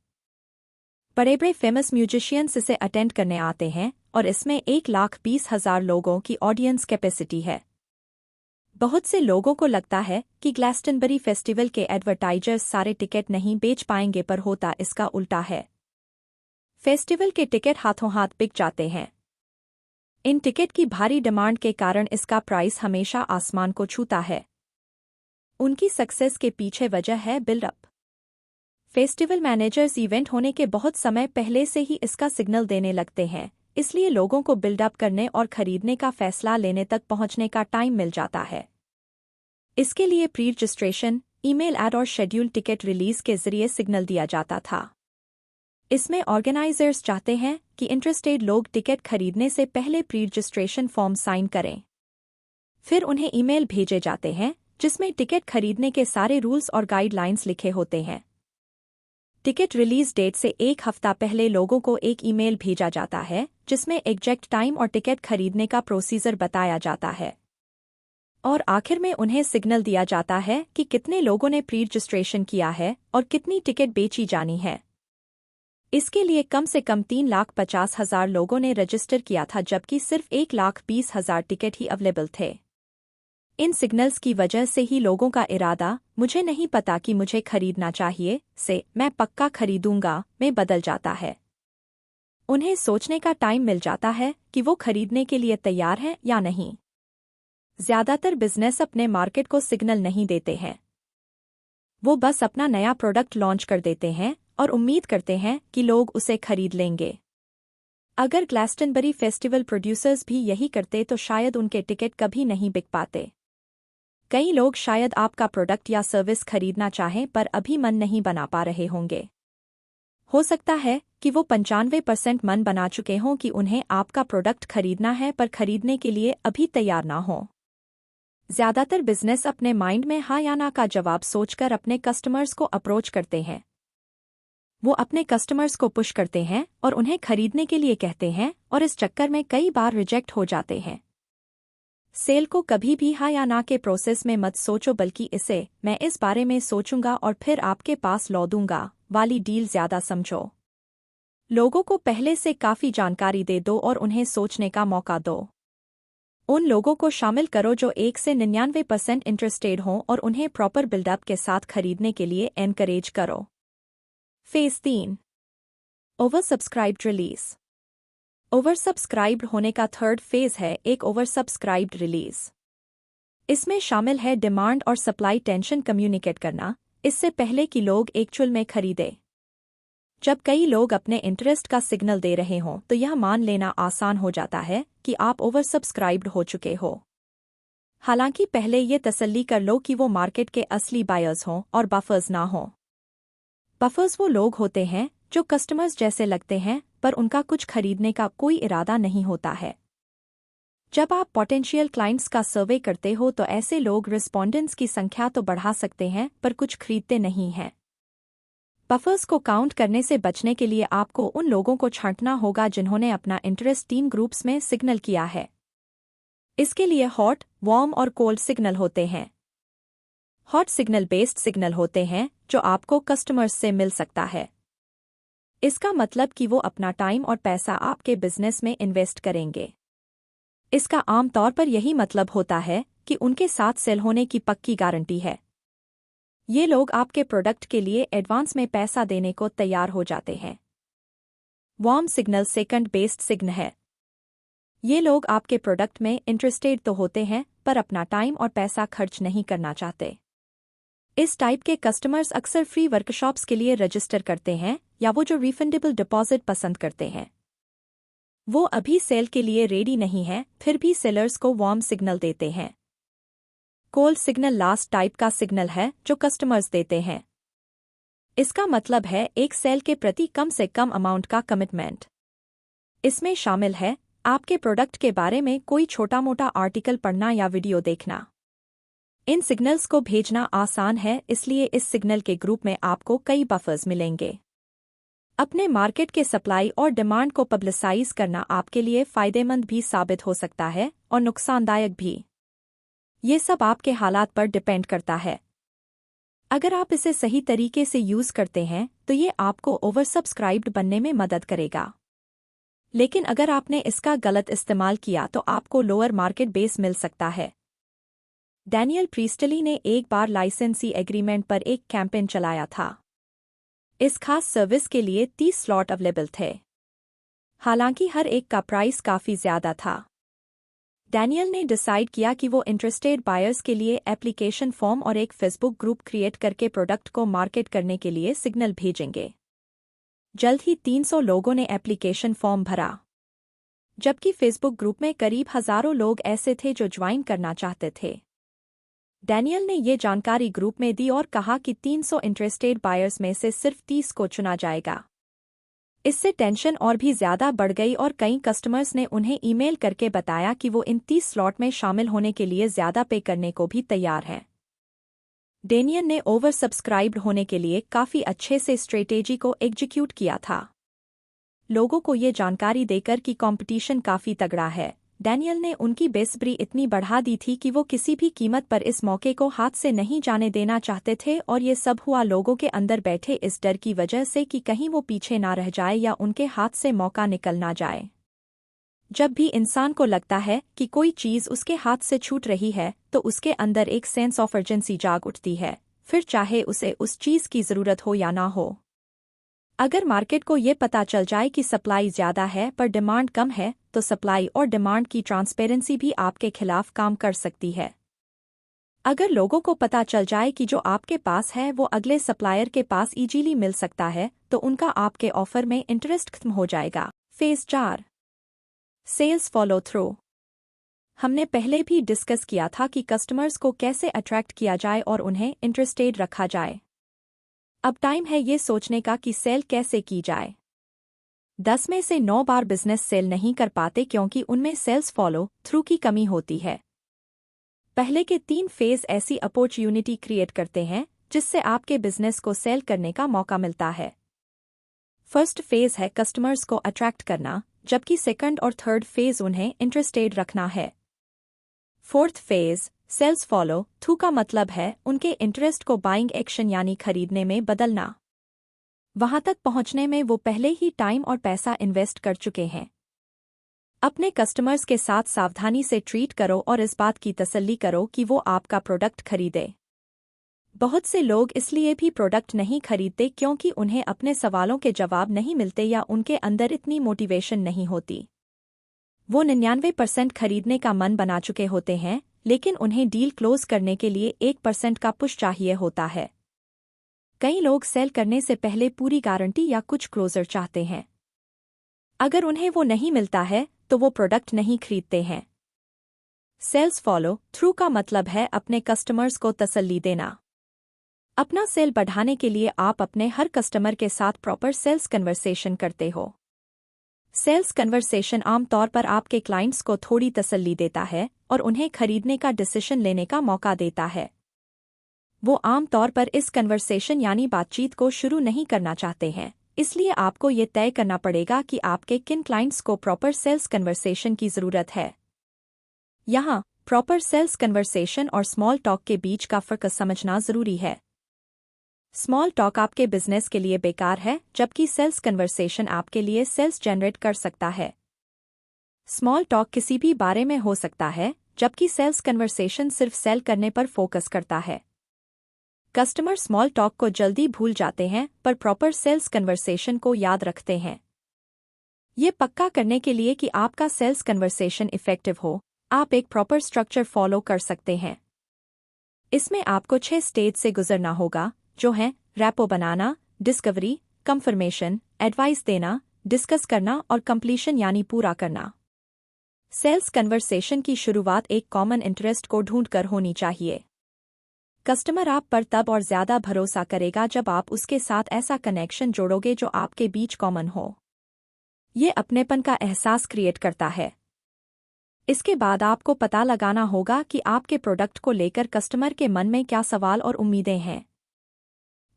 बड़े-बड़े फेमस म्यूजिशियंस इसे अटेंड करने आते हैं और इसमें 1,20,000 लोगों की ऑडियंस कैपेसिटी है। बहुत से लोगों को लगता है कि ग्लैस्टनबरी फेस्टिवल के एडवर्टाइजर्स सारे टिकट नहीं बेच पाएंगे, पर होता इसका उल्टा है। फेस्टिवल के टिकट हाथों हाथ बिक जाते हैं। इन टिकट की भारी डिमांड के कारण इसका प्राइस हमेशा आसमान को छूता है। उनकी सक्सेस के पीछे वजह है बिल्डअप। फेस्टिवल मैनेजर्स इवेंट होने के बहुत समय पहले से ही इसका सिग्नल देने लगते हैं, इसलिए लोगों को बिल्डअप करने और खरीदने का फैसला लेने तक पहुंचने का टाइम मिल जाता है। इसके लिए प्री रजिस्ट्रेशन, ईमेल ऐड और शेड्यूल टिकट रिलीज के जरिए सिग्नल दिया जाता था। इसमें ऑर्गेनाइजर्स चाहते हैं कि इंटरेस्टेड लोग टिकट खरीदने से पहले प्री रजिस्ट्रेशन फॉर्म साइन करें। फिर उन्हें ईमेल भेजे जाते हैं जिसमें टिकट खरीदने के सारे रूल्स और गाइडलाइंस लिखे होते हैं। टिकट रिलीज डेट से एक हफ्ता पहले लोगों को एक ईमेल भेजा जाता है जिसमें एग्जैक्ट टाइम और टिकट खरीदने का प्रोसीजर बताया जाता है। और आखिर में उन्हें सिग्नल दिया जाता है कि कितने लोगों ने प्री रजिस्ट्रेशन किया है और कितनी टिकट बेची जानी है। इसके लिए कम से कम 3,50,000 लोगों ने रजिस्टर किया था, जबकि सिर्फ 1,20,000 टिकट ही अवेलेबल थे। इन सिग्नल्स की वजह से ही लोगों का इरादा मुझे नहीं पता कि मुझे खरीदना चाहिए से मैं पक्का खरीदूंगा में बदल जाता है। उन्हें सोचने का टाइम मिल जाता है कि वो खरीदने के लिए तैयार हैं या नहीं। ज्यादातर बिजनेस अपने मार्केट को सिग्नल नहीं देते हैं। वो बस अपना नया प्रोडक्ट लॉन्च कर देते हैं और उम्मीद करते हैं कि लोग उसे खरीद लेंगे। अगर ग्लैस्टनबरी फेस्टिवल प्रोड्यूसर्स भी यही करते तो शायद उनके टिकट कभी नहीं बिक पाते। कई लोग शायद आपका प्रोडक्ट या सर्विस खरीदना चाहें पर अभी मन नहीं बना पा रहे होंगे। हो सकता है कि वो 95% मन बना चुके हों कि उन्हें आपका प्रोडक्ट खरीदना है, पर खरीदने के लिए अभी तैयार ना हो। ज्यादातर बिजनेस अपने माइंड में हाँ या ना का जवाब सोचकर अपने कस्टमर्स को अप्रोच करते हैं। वो अपने कस्टमर्स को पुश करते हैं और उन्हें खरीदने के लिए कहते हैं और इस चक्कर में कई बार रिजेक्ट हो जाते हैं। सेल को कभी भी हाँ या ना के प्रोसेस में मत सोचो, बल्कि इसे मैं इस बारे में सोचूंगा और फिर आपके पास लौ दूंगा वाली डील ज्यादा समझो। लोगों को पहले से काफी जानकारी दे दो और उन्हें सोचने का मौका दो। उन लोगों को शामिल करो जो 1 से 99% इंटरेस्टेड हों और उन्हें प्रॉपर बिल्डअप के साथ खरीदने के लिए एनकरेज करो। Phase 3, over subscribed release. Over subscribed होने का थर्ड फेज है एक ओवर सब्सक्राइब्ड रिलीज। इसमें शामिल है डिमांड और सप्लाई टेंशन कम्युनिकेट करना, इससे पहले कि लोग एक्चुअल में खरीदे। जब कई लोग अपने इंटरेस्ट का सिग्नल दे रहे हों तो यह मान लेना आसान हो जाता है कि आप ओवर सब्सक्राइब्ड हो चुके हो। हालांकि पहले ये तसल्ली कर लो कि वो मार्केट के असली बायर्स हों और बफर्स ना हों। बफर्स वो लोग होते हैं जो कस्टमर्स जैसे लगते हैं पर उनका कुछ खरीदने का कोई इरादा नहीं होता है। जब आप पोटेंशियल क्लाइंट्स का सर्वे करते हो तो ऐसे लोग रिस्पोंडेंट्स की संख्या तो बढ़ा सकते हैं पर कुछ खरीदते नहीं हैं। बफर्स को काउंट करने से बचने के लिए आपको उन लोगों को छांटना होगा जिन्होंने अपना इंटरेस्ट 3 ग्रुप्स में सिग्नल किया है। इसके लिए हॉट, वार्म और कोल्ड सिग्नल होते हैं। हॉट सिग्नल बेस्ड सिग्नल होते हैं जो आपको कस्टमर्स से मिल सकता है। इसका मतलब कि वो अपना टाइम और पैसा आपके बिजनेस में इन्वेस्ट करेंगे। इसका आमतौर पर यही मतलब होता है कि उनके साथ सेल होने की पक्की गारंटी है। ये लोग आपके प्रोडक्ट के लिए एडवांस में पैसा देने को तैयार हो जाते हैं। Warm signal second based signal है। ये लोग आपके प्रोडक्ट में इंटरेस्टेड तो होते हैं पर अपना टाइम और पैसा खर्च नहीं करना चाहते। इस टाइप के कस्टमर्स अक्सर फ्री वर्कशॉप्स के लिए रजिस्टर करते हैं या वो जो रिफंडेबल डिपॉजिट पसंद करते हैं। वो अभी सेल के लिए रेडी नहीं है फिर भी सेलर्स को वार्म सिग्नल देते हैं। कोल्ड सिग्नल लास्ट टाइप का सिग्नल है जो कस्टमर्स देते हैं। इसका मतलब है एक सेल के प्रति कम से कम अमाउंट का कमिटमेंट। इसमें शामिल है आपके प्रोडक्ट के बारे में कोई छोटा मोटा आर्टिकल पढ़ना या वीडियो देखना। इन सिग्नल्स को भेजना आसान है इसलिए इस सिग्नल के ग्रुप में आपको कई बफर्स मिलेंगे। अपने मार्केट के सप्लाई और डिमांड को पब्लिसाइज करना आपके लिए फायदेमंद भी साबित हो सकता है और नुकसानदायक भी। ये सब आपके हालात पर डिपेंड करता है। अगर आप इसे सही तरीके से यूज करते हैं तो ये आपको ओवर सब्सक्राइब्ड बनने में मदद करेगा। लेकिन अगर आपने इसका गलत इस्तेमाल किया तो आपको लोअर मार्केट बेस मिल सकता है। डैनियल प्रीस्टली ने एक बार लाइसेंसी एग्रीमेंट पर एक कैंपेन चलाया था। इस खास सर्विस के लिए 30 स्लॉट अवेलेबल थे। हालांकि हर एक का प्राइस काफी ज्यादा था। डैनियल ने डिसाइड किया कि वो इंटरेस्टेड बायर्स के लिए एप्लीकेशन फॉर्म और एक फेसबुक ग्रुप क्रिएट करके प्रोडक्ट को मार्केट करने के लिए सिग्नल भेजेंगे। जल्द ही 300 लोगों ने एप्लीकेशन फॉर्म भरा, जबकि फेसबुक ग्रुप में करीब हजारों लोग ऐसे थे जो ज्वाइन करना चाहते थे। डैनियल ने ये जानकारी ग्रुप में दी और कहा कि 300 इंटरेस्टेड बायर्स में से सिर्फ 30 को चुना जाएगा। इससे टेंशन और भी ज्यादा बढ़ गई और कई कस्टमर्स ने उन्हें ईमेल करके बताया कि वो इन 30 स्लॉट में शामिल होने के लिए ज्यादा पे करने को भी तैयार हैं। डैनियल ने ओवर सब्सक्राइब्ड होने के लिए काफी अच्छे से स्ट्रेटेजी को एग्जीक्यूट किया था। लोगों को ये जानकारी देकर कि कंपटीशन काफी तगड़ा है, डैनियल ने उनकी बेसब्री इतनी बढ़ा दी थी कि वो किसी भी कीमत पर इस मौके को हाथ से नहीं जाने देना चाहते थे। और ये सब हुआ लोगों के अंदर बैठे इस डर की वजह से कि कहीं वो पीछे ना रह जाए या उनके हाथ से मौका निकल ना जाए। जब भी इंसान को लगता है कि कोई चीज उसके हाथ से छूट रही है तो उसके अंदर एक सेंस ऑफ अर्जेंसी जाग उठती है, फिर चाहे उसे उस चीज की जरूरत हो या ना हो। अगर मार्केट को ये पता चल जाए कि सप्लाई ज्यादा है पर डिमांड कम है तो सप्लाई और डिमांड की ट्रांसपेरेंसी भी आपके खिलाफ काम कर सकती है। अगर लोगों को पता चल जाए कि जो आपके पास है वो अगले सप्लायर के पास इजीली मिल सकता है तो उनका आपके ऑफर में इंटरेस्ट खत्म हो जाएगा। Phase 4, sales follow through. हमने पहले भी डिस्कस किया था कि कस्टमर्स को कैसे अट्रैक्ट किया जाए और उन्हें इंटरेस्टेड रखा जाए। अब टाइम है ये सोचने का कि सेल कैसे की जाए। 10 में से 9 बार बिजनेस सेल नहीं कर पाते क्योंकि उनमें सेल्स फॉलो थ्रू की कमी होती है। पहले के 3 फेज ऐसी अपॉर्चुनिटी क्रिएट करते हैं जिससे आपके बिजनेस को सेल करने का मौका मिलता है। फर्स्ट फेज है कस्टमर्स को अट्रैक्ट करना, जबकि सेकंड और थर्ड फेज उन्हें इंटरेस्टेड रखना है। Fourth phase sales follow through का मतलब है उनके इंटरेस्ट को बाइंग एक्शन यानी खरीदने में बदलना। वहां तक पहुंचने में वो पहले ही टाइम और पैसा इन्वेस्ट कर चुके हैं। अपने कस्टमर्स के साथ सावधानी से ट्रीट करो और इस बात की तसल्ली करो कि वो आपका प्रोडक्ट खरीदे। बहुत से लोग इसलिए भी प्रोडक्ट नहीं खरीदते क्योंकि उन्हें अपने सवालों के जवाब नहीं मिलते या उनके अंदर इतनी मोटिवेशन नहीं होती। वो 99% खरीदने का मन बना चुके होते हैं, लेकिन उन्हें डील क्लोज करने के लिए 1% का पुश चाहिए होता है। कई लोग सेल करने से पहले पूरी गारंटी या कुछ क्लोजर चाहते हैं। अगर उन्हें वो नहीं मिलता है तो वो प्रोडक्ट नहीं खरीदते हैं। सेल्स फॉलो थ्रू का मतलब है अपने कस्टमर्स को तसल्ली देना। अपना सेल बढ़ाने के लिए आप अपने हर कस्टमर के साथ प्रॉपर सेल्स कन्वर्सेशन करते हो। सेल्स कन्वर्सेशन आमतौर पर आपके क्लाइंट्स को थोड़ी तसल्ली देता है और उन्हें खरीदने का डिसीजन लेने का मौका देता है। वो आमतौर पर इस कन्वर्सेशन यानी बातचीत को शुरू नहीं करना चाहते हैं, इसलिए आपको ये तय करना पड़ेगा कि आपके किन क्लाइंट्स को प्रॉपर सेल्स कन्वर्सेशन की ज़रूरत है। यहाँ प्रॉपर सेल्स कन्वर्सेशन और स्मॉल टॉक के बीच का फ़र्क समझना ज़रूरी है। स्मॉल टॉक आपके बिजनेस के लिए बेकार है, जबकि सेल्स कन्वर्सेशन आपके लिए सेल्स जनरेट कर सकता है। स्मॉल टॉक किसी भी बारे में हो सकता है, जबकि सेल्स कन्वर्सेशन सिर्फ सेल करने पर फोकस करता है। कस्टमर स्मॉल टॉक को जल्दी भूल जाते हैं पर प्रॉपर सेल्स कन्वर्सेशन को याद रखते हैं। ये पक्का करने के लिए कि आपका सेल्स कन्वर्सेशन इफेक्टिव हो, आप एक प्रॉपर स्ट्रक्चर फॉलो कर सकते हैं। इसमें आपको 6 स्टेज से गुजरना होगा, जो हैं रैपो बनाना, डिस्कवरी, कंफर्मेशन, एडवाइस देना, डिस्कस करना और कंप्लीशन यानी पूरा करना। सेल्स कन्वर्सेशन की शुरुआत एक कॉमन इंटरेस्ट को ढूंढकर होनी चाहिए। कस्टमर आप पर तब और ज़्यादा भरोसा करेगा जब आप उसके साथ ऐसा कनेक्शन जोड़ोगे जो आपके बीच कॉमन हो। ये अपनेपन का एहसास क्रिएट करता है। इसके बाद आपको पता लगाना होगा कि आपके प्रोडक्ट को लेकर कस्टमर के मन में क्या सवाल और उम्मीदें हैं।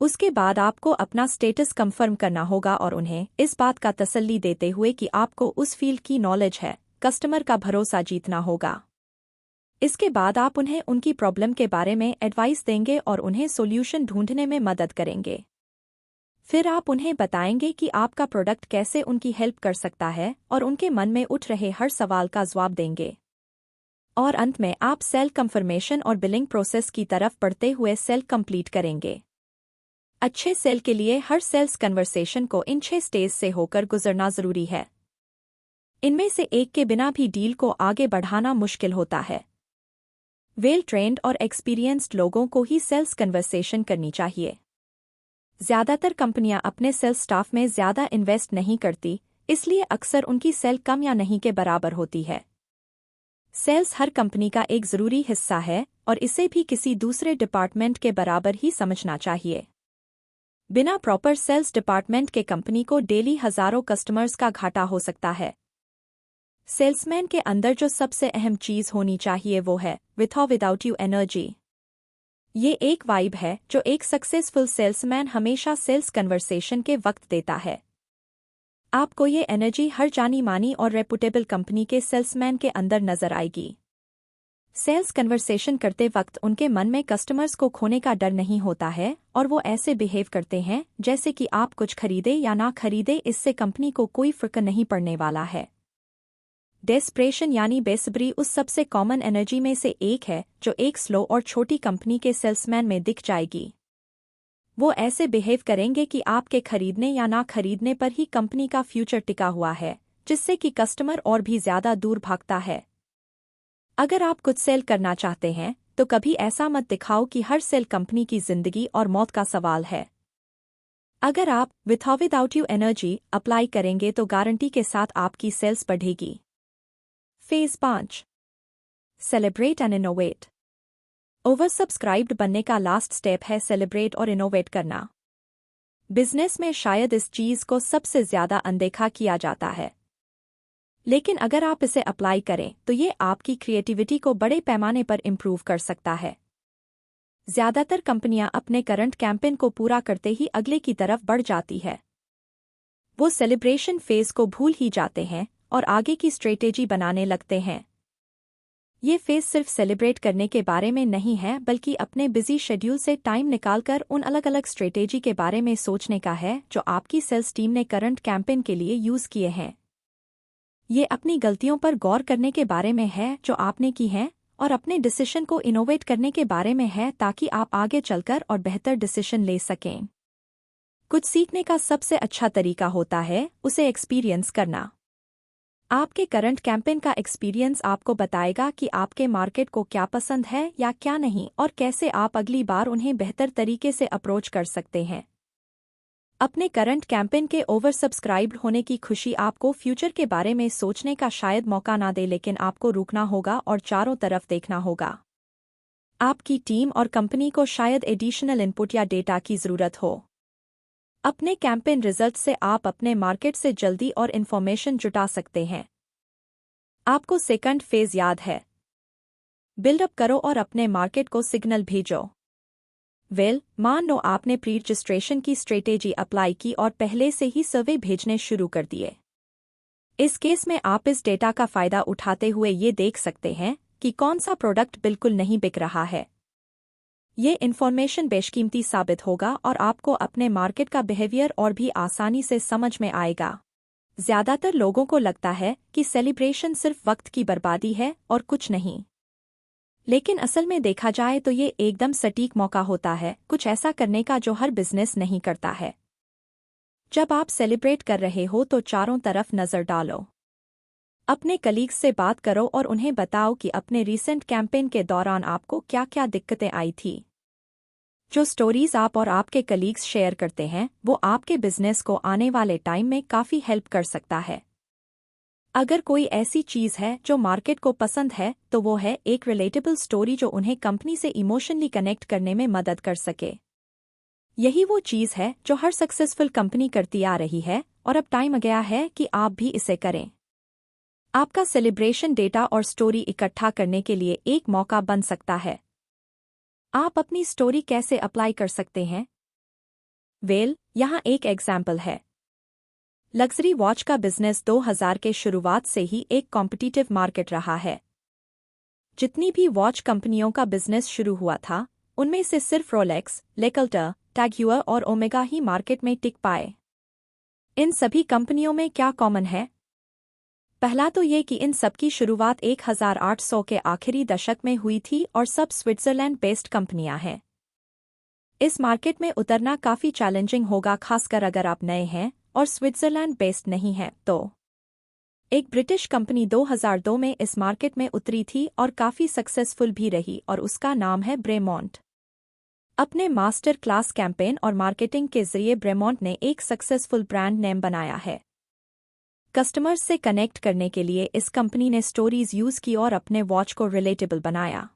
उसके बाद आपको अपना स्टेटस कंफर्म करना होगा और उन्हें इस बात का तसल्ली देते हुए कि आपको उस फील्ड की नॉलेज है, कस्टमर का भरोसा जीतना होगा। इसके बाद आप उन्हें उनकी प्रॉब्लम के बारे में एडवाइस देंगे और उन्हें सॉल्यूशन ढूंढने में मदद करेंगे। फिर आप उन्हें बताएंगे कि आपका प्रोडक्ट कैसे उनकी हेल्प कर सकता है और उनके मन में उठ रहे हर सवाल का जवाब देंगे। और अंत में आप सेल कंफर्मेशन और बिलिंग प्रोसेस की तरफ बढ़ते हुए सेल कंप्लीट करेंगे। अच्छे सेल के लिए हर सेल्स कन्वर्सेशन को इन 6 स्टेज से होकर गुजरना जरूरी है। इनमें से एक के बिना भी डील को आगे बढ़ाना मुश्किल होता है। वेल ट्रेंड और एक्सपीरियंस्ड लोगों को ही सेल्स कन्वर्सेशन करनी चाहिए। ज्यादातर कंपनियां अपने सेल्स स्टाफ में ज्यादा इन्वेस्ट नहीं करती, इसलिए अक्सर उनकी सेल कम या नहीं के बराबर होती है। सेल्स हर कंपनी का एक जरूरी हिस्सा है और इसे भी किसी दूसरे डिपार्टमेंट के बराबर ही समझना चाहिए। बिना प्रॉपर सेल्स डिपार्टमेंट के कंपनी को डेली हजारों कस्टमर्स का घाटा हो सकता है। सेल्समैन के अंदर जो सबसे अहम चीज होनी चाहिए वो है विथ और विदाउट यू एनर्जी। ये एक वाइब है जो एक सक्सेसफुल सेल्समैन हमेशा सेल्स कन्वर्सेशन के वक्त देता है। आपको ये एनर्जी हर जानी मानी और रेपुटेबल कंपनी के सेल्समैन के अंदर नजर आएगी। सेल्स कन्वर्सेशन करते वक्त उनके मन में कस्टमर्स को खोने का डर नहीं होता है और वो ऐसे बिहेव करते हैं जैसे कि आप कुछ खरीदे या ना खरीदे, इससे कंपनी को कोई फर्क नहीं पड़ने वाला है। डेस्परेशन यानी बेसब्री उस सबसे कॉमन एनर्जी में से एक है जो एक स्लो और छोटी कंपनी के सेल्समैन में दिख जाएगी। वो ऐसे बिहेव करेंगे कि आपके खरीदने या ना खरीदने पर ही कंपनी का फ्यूचर टिका हुआ है, जिससे कि कस्टमर और भी ज्यादा दूर भागता है। अगर आप कुछ सेल करना चाहते हैं तो कभी ऐसा मत दिखाओ कि हर सेल कंपनी की जिंदगी और मौत का सवाल है। अगर आप विथ और विदाउट यू एनर्जी अप्लाई करेंगे तो गारंटी के साथ आपकी सेल्स बढ़ेगी। Phase 5 celebrate and innovate. Over subscribed बनने का लास्ट स्टेप है सेलिब्रेट और इनोवेट करना। बिजनेस में शायद इस चीज को सबसे ज्यादा अनदेखा किया जाता है। लेकिन अगर आप इसे अप्लाई करें तो ये आपकी क्रिएटिविटी को बड़े पैमाने पर इम्प्रूव कर सकता है। ज्यादातर कंपनियां अपने करंट कैंपेन को पूरा करते ही अगले की तरफ बढ़ जाती है। वो सेलिब्रेशन फेज को भूल ही जाते हैं और आगे की स्ट्रेटेजी बनाने लगते हैं। ये फेज सिर्फ सेलिब्रेट करने के बारे में नहीं है, बल्कि अपने बिजी शेड्यूल से टाइम निकालकर उन अलग अलग स्ट्रेटेजी के बारे में सोचने का है जो आपकी सेल्स टीम ने करंट कैंपेन के लिए यूज किए हैं। ये अपनी गलतियों पर गौर करने के बारे में है जो आपने की हैं और अपने डिसीजन को इनोवेट करने के बारे में है ताकि आप आगे चलकर और बेहतर डिसीजन ले सकें। कुछ सीखने का सबसे अच्छा तरीका होता है उसे एक्सपीरियंस करना। आपके करंट कैंपेन का एक्सपीरियंस आपको बताएगा कि आपके मार्केट को क्या पसंद है या क्या नहीं और कैसे आप अगली बार उन्हें बेहतर तरीके से अप्रोच कर सकते हैं। अपने करंट कैंपेन के ओवर सब्सक्राइब्ड होने की खुशी आपको फ्यूचर के बारे में सोचने का शायद मौका ना दे, लेकिन आपको रुकना होगा और चारों तरफ देखना होगा। आपकी टीम और कंपनी को शायद एडिशनल इनपुट या डेटा की ज़रूरत हो। अपने कैंपेन रिजल्ट से आप अपने मार्केट से जल्दी और इन्फॉर्मेशन जुटा सकते हैं। आपको सेकंड फेज याद है? बिल्डअप करो और अपने मार्केट को सिग्नल भेजो। मान लो आपने प्री रजिस्ट्रेशन की स्ट्रेटेजी अप्लाई की और पहले से ही सर्वे भेजने शुरू कर दिए। इस केस में आप इस डेटा का फायदा उठाते हुए ये देख सकते हैं कि कौन सा प्रोडक्ट बिल्कुल नहीं बिक रहा है। ये इन्फॉर्मेशन बेशकीमती साबित होगा और आपको अपने मार्केट का बिहेवियर और भी आसानी से समझ में आएगा। ज्यादातर लोगों को लगता है कि सेलिब्रेशन सिर्फ वक्त की बर्बादी है और कुछ नहीं, लेकिन असल में देखा जाए तो ये एकदम सटीक मौका होता है कुछ ऐसा करने का जो हर बिजनेस नहीं करता है। जब आप सेलिब्रेट कर रहे हो तो चारों तरफ नजर डालो। अपने कलीग्स से बात करो और उन्हें बताओ कि अपने रीसेंट कैंपेन के दौरान आपको क्या-क्या दिक्कतें आई थी। जो स्टोरीज आप और आपके कलीग्स शेयर करते हैं वो आपके बिजनेस को आने वाले टाइम में काफी हेल्प कर सकता है। अगर कोई ऐसी चीज है जो मार्केट को पसंद है तो वो है एक रिलेटेबल स्टोरी जो उन्हें कंपनी से इमोशनली कनेक्ट करने में मदद कर सके। यही वो चीज है जो हर सक्सेसफुल कंपनी करती आ रही है और अब टाइम आ गया है कि आप भी इसे करें। आपका सेलिब्रेशन डेटा और स्टोरी इकट्ठा करने के लिए एक मौका बन सकता है। आप अपनी स्टोरी कैसे अप्लाई कर सकते हैं? यहाँ एक एग्जाम्पल है। लग्जरी वॉच का बिजनेस 2000 के शुरुआत से ही एक कॉम्पिटिटिव मार्केट रहा है। जितनी भी वॉच कंपनियों का बिजनेस शुरू हुआ था उनमें से सिर्फ रोलेक्स, लेकल्टर, टैग हeuer और ओमेगा ही मार्केट में टिक पाए। इन सभी कंपनियों में क्या कॉमन है? पहला तो ये कि इन सबकी शुरुआत 1800 के आखिरी दशक में हुई थी और सब स्विट्जरलैंड बेस्ड कंपनियां हैं। इस मार्केट में उतरना काफी चैलेंजिंग होगा, खासकर अगर आप नए हैं और स्विट्जरलैंड बेस्ड नहीं है तो। एक ब्रिटिश कंपनी 2002 में इस मार्केट में उतरी थी और काफी सक्सेसफुल भी रही और उसका नाम है ब्रेमॉन्ट। अपने मास्टर क्लास कैंपेन और मार्केटिंग के जरिए ब्रेमॉन्ट ने एक सक्सेसफुल ब्रांड नेम बनाया है। कस्टमर्स से कनेक्ट करने के लिए इस कंपनी ने स्टोरीज यूज की और अपने वॉच को रिलेटेबल बनाया।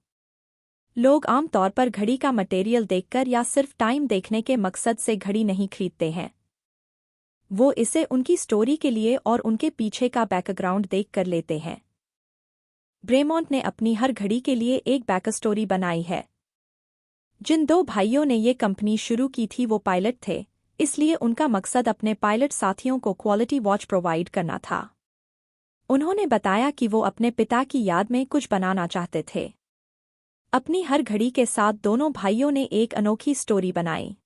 लोग आमतौर पर घड़ी का मटेरियल देखकर या सिर्फ टाइम देखने के मकसद से घड़ी नहीं खरीदते हैं, वो इसे उनकी स्टोरी के लिए और उनके पीछे का बैकग्राउंड देख कर लेते हैं। ब्रेमॉन्ट ने अपनी हर घड़ी के लिए एक बैक स्टोरी बनाई है। जिन दो भाइयों ने ये कंपनी शुरू की थी वो पायलट थे, इसलिए उनका मकसद अपने पायलट साथियों को क्वालिटी वॉच प्रोवाइड करना था। उन्होंने बताया कि वो अपने पिता की याद में कुछ बनाना चाहते थे। अपनी हर घड़ी के साथ दोनों भाइयों ने एक अनोखी स्टोरी बनाई।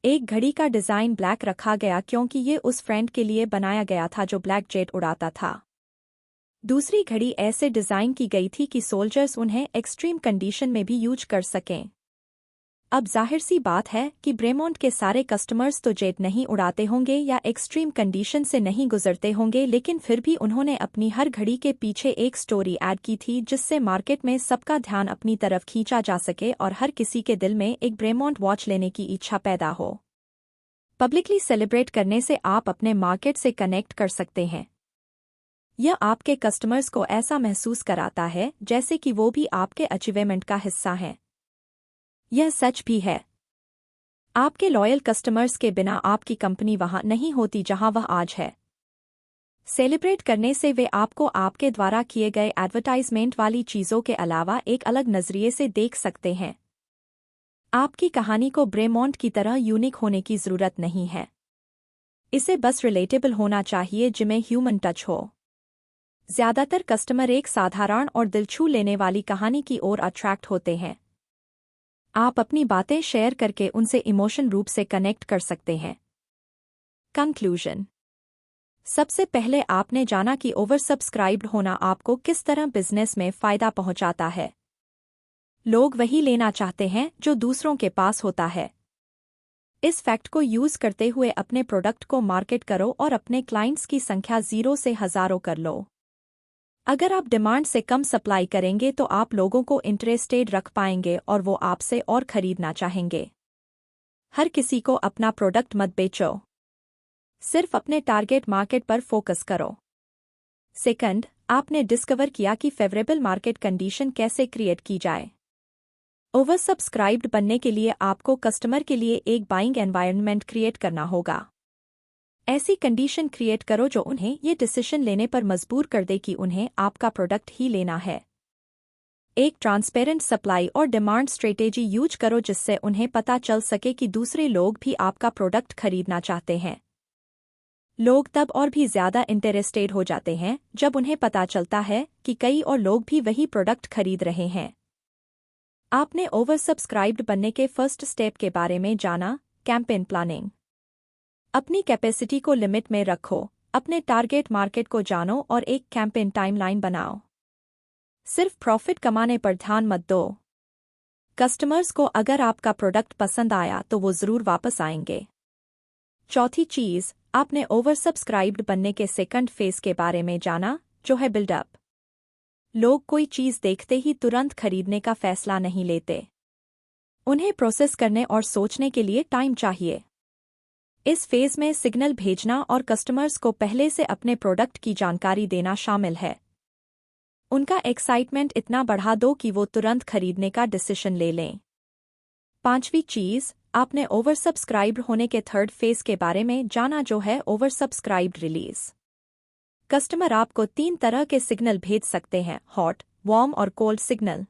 एक घड़ी का डिजाइन ब्लैक रखा गया क्योंकि ये उस फ्रेंड के लिए बनाया गया था जो ब्लैक जेट उड़ाता था। दूसरी घड़ी ऐसे डिजाइन की गई थी कि सोल्जर्स उन्हें एक्सट्रीम कंडीशन में भी यूज कर सकें। अब जाहिर सी बात है कि ब्रेमॉन्ट के सारे कस्टमर्स तो जेट नहीं उड़ाते होंगे या एक्सट्रीम कंडीशन से नहीं गुजरते होंगे, लेकिन फिर भी उन्होंने अपनी हर घड़ी के पीछे एक स्टोरी ऐड की थी जिससे मार्केट में सबका ध्यान अपनी तरफ खींचा जा सके और हर किसी के दिल में एक ब्रेमॉन्ट वॉच लेने की इच्छा पैदा हो। पब्लिकली सेलिब्रेट करने से आप अपने मार्केट से कनेक्ट कर सकते हैं। यह आपके कस्टमर्स को ऐसा महसूस कराता है जैसे कि वो भी आपके अचीवमेंट का हिस्सा हैं। यह सच भी है। आपके लॉयल कस्टमर्स के बिना आपकी कंपनी वहां नहीं होती जहां वह आज है। सेलिब्रेट करने से वे आपको आपके द्वारा किए गए एडवर्टाइजमेंट वाली चीज़ों के अलावा एक अलग नज़रिए से देख सकते हैं। आपकी कहानी को ब्रेमॉन्ट की तरह यूनिक होने की ज़रूरत नहीं है। इसे बस रिलेटेबल होना चाहिए, जिसमें ह्यूमन टच हो। ज़्यादातर कस्टमर एक साधारण और दिल छू लेने वाली कहानी की ओर अट्रैक्ट होते हैं। आप अपनी बातें शेयर करके उनसे इमोशन रूप से कनेक्ट कर सकते हैं। कंक्लूजन। सबसे पहले आपने जाना कि ओवर सब्सक्राइब्ड होना आपको किस तरह बिजनेस में फ़ायदा पहुंचाता है। लोग वही लेना चाहते हैं जो दूसरों के पास होता है। इस फैक्ट को यूज़ करते हुए अपने प्रोडक्ट को मार्केट करो और अपने क्लाइंट्स की संख्या 0 से हज़ारों कर लो। अगर आप डिमांड से कम सप्लाई करेंगे तो आप लोगों को इंटरेस्टेड रख पाएंगे और वो आपसे और खरीदना चाहेंगे। हर किसी को अपना प्रोडक्ट मत बेचो, सिर्फ अपने टारगेट मार्केट पर फोकस करो। सेकंड, आपने डिस्कवर किया कि फेवरेबल मार्केट कंडीशन कैसे क्रिएट की जाए। ओवर सब्सक्राइब्ड बनने के लिए आपको कस्टमर के लिए एक बाइंग एनवायरनमेंट क्रिएट करना होगा। ऐसी कंडीशन क्रिएट करो जो उन्हें ये डिसीजन लेने पर मजबूर कर दे कि उन्हें आपका प्रोडक्ट ही लेना है। एक ट्रांसपेरेंट सप्लाई और डिमांड स्ट्रेटेजी यूज करो जिससे उन्हें पता चल सके कि दूसरे लोग भी आपका प्रोडक्ट खरीदना चाहते हैं। लोग तब और भी ज़्यादा इंटरेस्टेड हो जाते हैं जब उन्हें पता चलता है कि कई और लोग भी वही प्रोडक्ट खरीद रहे हैं। आपने ओवर सब्सक्राइब्ड बनने के फर्स्ट स्टेप के बारे में जाना, कैंपेन प्लानिंग। अपनी कैपेसिटी को लिमिट में रखो, अपने टारगेट मार्केट को जानो और एक कैंपेन टाइमलाइन बनाओ। सिर्फ प्रॉफिट कमाने पर ध्यान मत दो। कस्टमर्स को अगर आपका प्रोडक्ट पसंद आया तो वो ज़रूर वापस आएंगे। चौथी चीज़, आपने ओवर सब्सक्राइब्ड बनने के सेकंड फेज के बारे में जाना, जो है बिल्डअप। लोग कोई चीज़ देखते ही तुरंत खरीदने का फैसला नहीं लेते। उन्हें प्रोसेस करने और सोचने के लिए टाइम चाहिए। इस फेज में सिग्नल भेजना और कस्टमर्स को पहले से अपने प्रोडक्ट की जानकारी देना शामिल है। उनका एक्साइटमेंट इतना बढ़ा दो कि वो तुरंत खरीदने का डिसीजन ले लें। पांचवी चीज़, आपने ओवर सब्सक्राइब्ड होने के थर्ड फेज के बारे में जाना, जो है ओवर सब्सक्राइब्ड रिलीज। कस्टमर आपको 3 तरह के सिग्नल भेज सकते हैं, हॉट, वार्म और कोल्ड सिग्नल।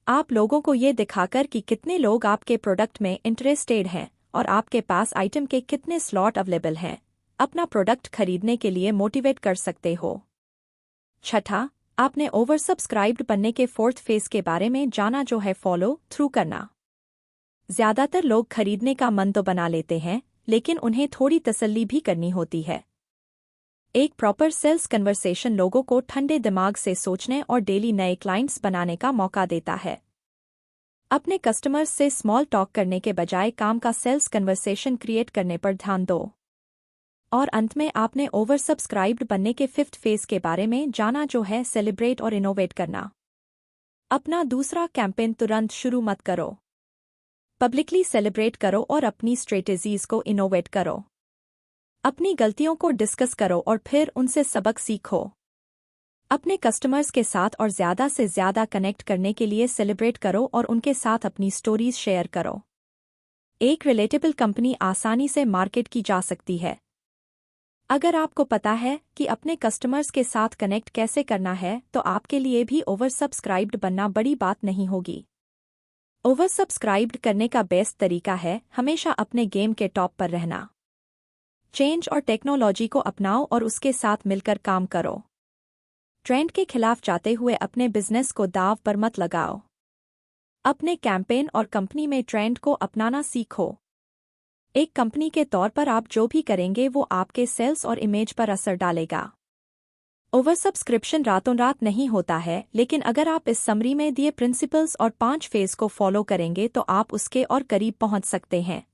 आप लोगों को ये दिखाकर कि कितने लोग आपके प्रोडक्ट में इंटरेस्टेड हैं और आपके पास आइटम के कितने स्लॉट अवेलेबल हैं, अपना प्रोडक्ट खरीदने के लिए मोटिवेट कर सकते हो। छठा, आपने ओवर सब्सक्राइब्ड बनने के फोर्थ फेज के बारे में जाना, जो है फॉलो थ्रू करना। ज़्यादातर लोग खरीदने का मन तो बना लेते हैं, लेकिन उन्हें थोड़ी तसल्ली भी करनी होती है। एक प्रॉपर सेल्स कन्वर्सेशन लोगों को ठंडे दिमाग से सोचने और डेली नए क्लाइंट्स बनाने का मौका देता है। अपने कस्टमर्स से स्मॉल टॉक करने के बजाय काम का सेल्स कन्वर्सेशन क्रिएट करने पर ध्यान दो। और अंत में आपने ओवर सब्सक्राइब्ड बनने के फिफ्थ फेज के बारे में जाना, जो है सेलिब्रेट और इनोवेट करना। अपना दूसरा कैंपेन तुरंत शुरू मत करो। पब्लिकली सेलिब्रेट करो और अपनी स्ट्रेटेजीज को इनोवेट करो। अपनी गलतियों को डिस्कस करो और फिर उनसे सबक सीखो। अपने कस्टमर्स के साथ और ज़्यादा से ज़्यादा कनेक्ट करने के लिए सेलिब्रेट करो और उनके साथ अपनी स्टोरीज शेयर करो। एक रिलेटेबल कंपनी आसानी से मार्केट की जा सकती है। अगर आपको पता है कि अपने कस्टमर्स के साथ कनेक्ट कैसे करना है, तो आपके लिए भी ओवर सब्सक्राइब्ड बनना बड़ी बात नहीं होगी। ओवर सब्सक्राइब्ड करने का बेस्ट तरीका है हमेशा अपने गेम के टॉप पर रहना। चेंज और टेक्नोलॉजी को अपनाओ और उसके साथ मिलकर काम करो। ट्रेंड के खिलाफ जाते हुए अपने बिजनेस को दांव पर मत लगाओ। अपने कैंपेन और कंपनी में ट्रेंड को अपनाना सीखो। एक कंपनी के तौर पर आप जो भी करेंगे वो आपके सेल्स और इमेज पर असर डालेगा। ओवर सब्सक्रिप्शन रातों रात नहीं होता है, लेकिन अगर आप इस समरी में दिए प्रिंसिपल्स और 5 फेज को फॉलो करेंगे तो आप उसके और करीब पहुंच सकते हैं।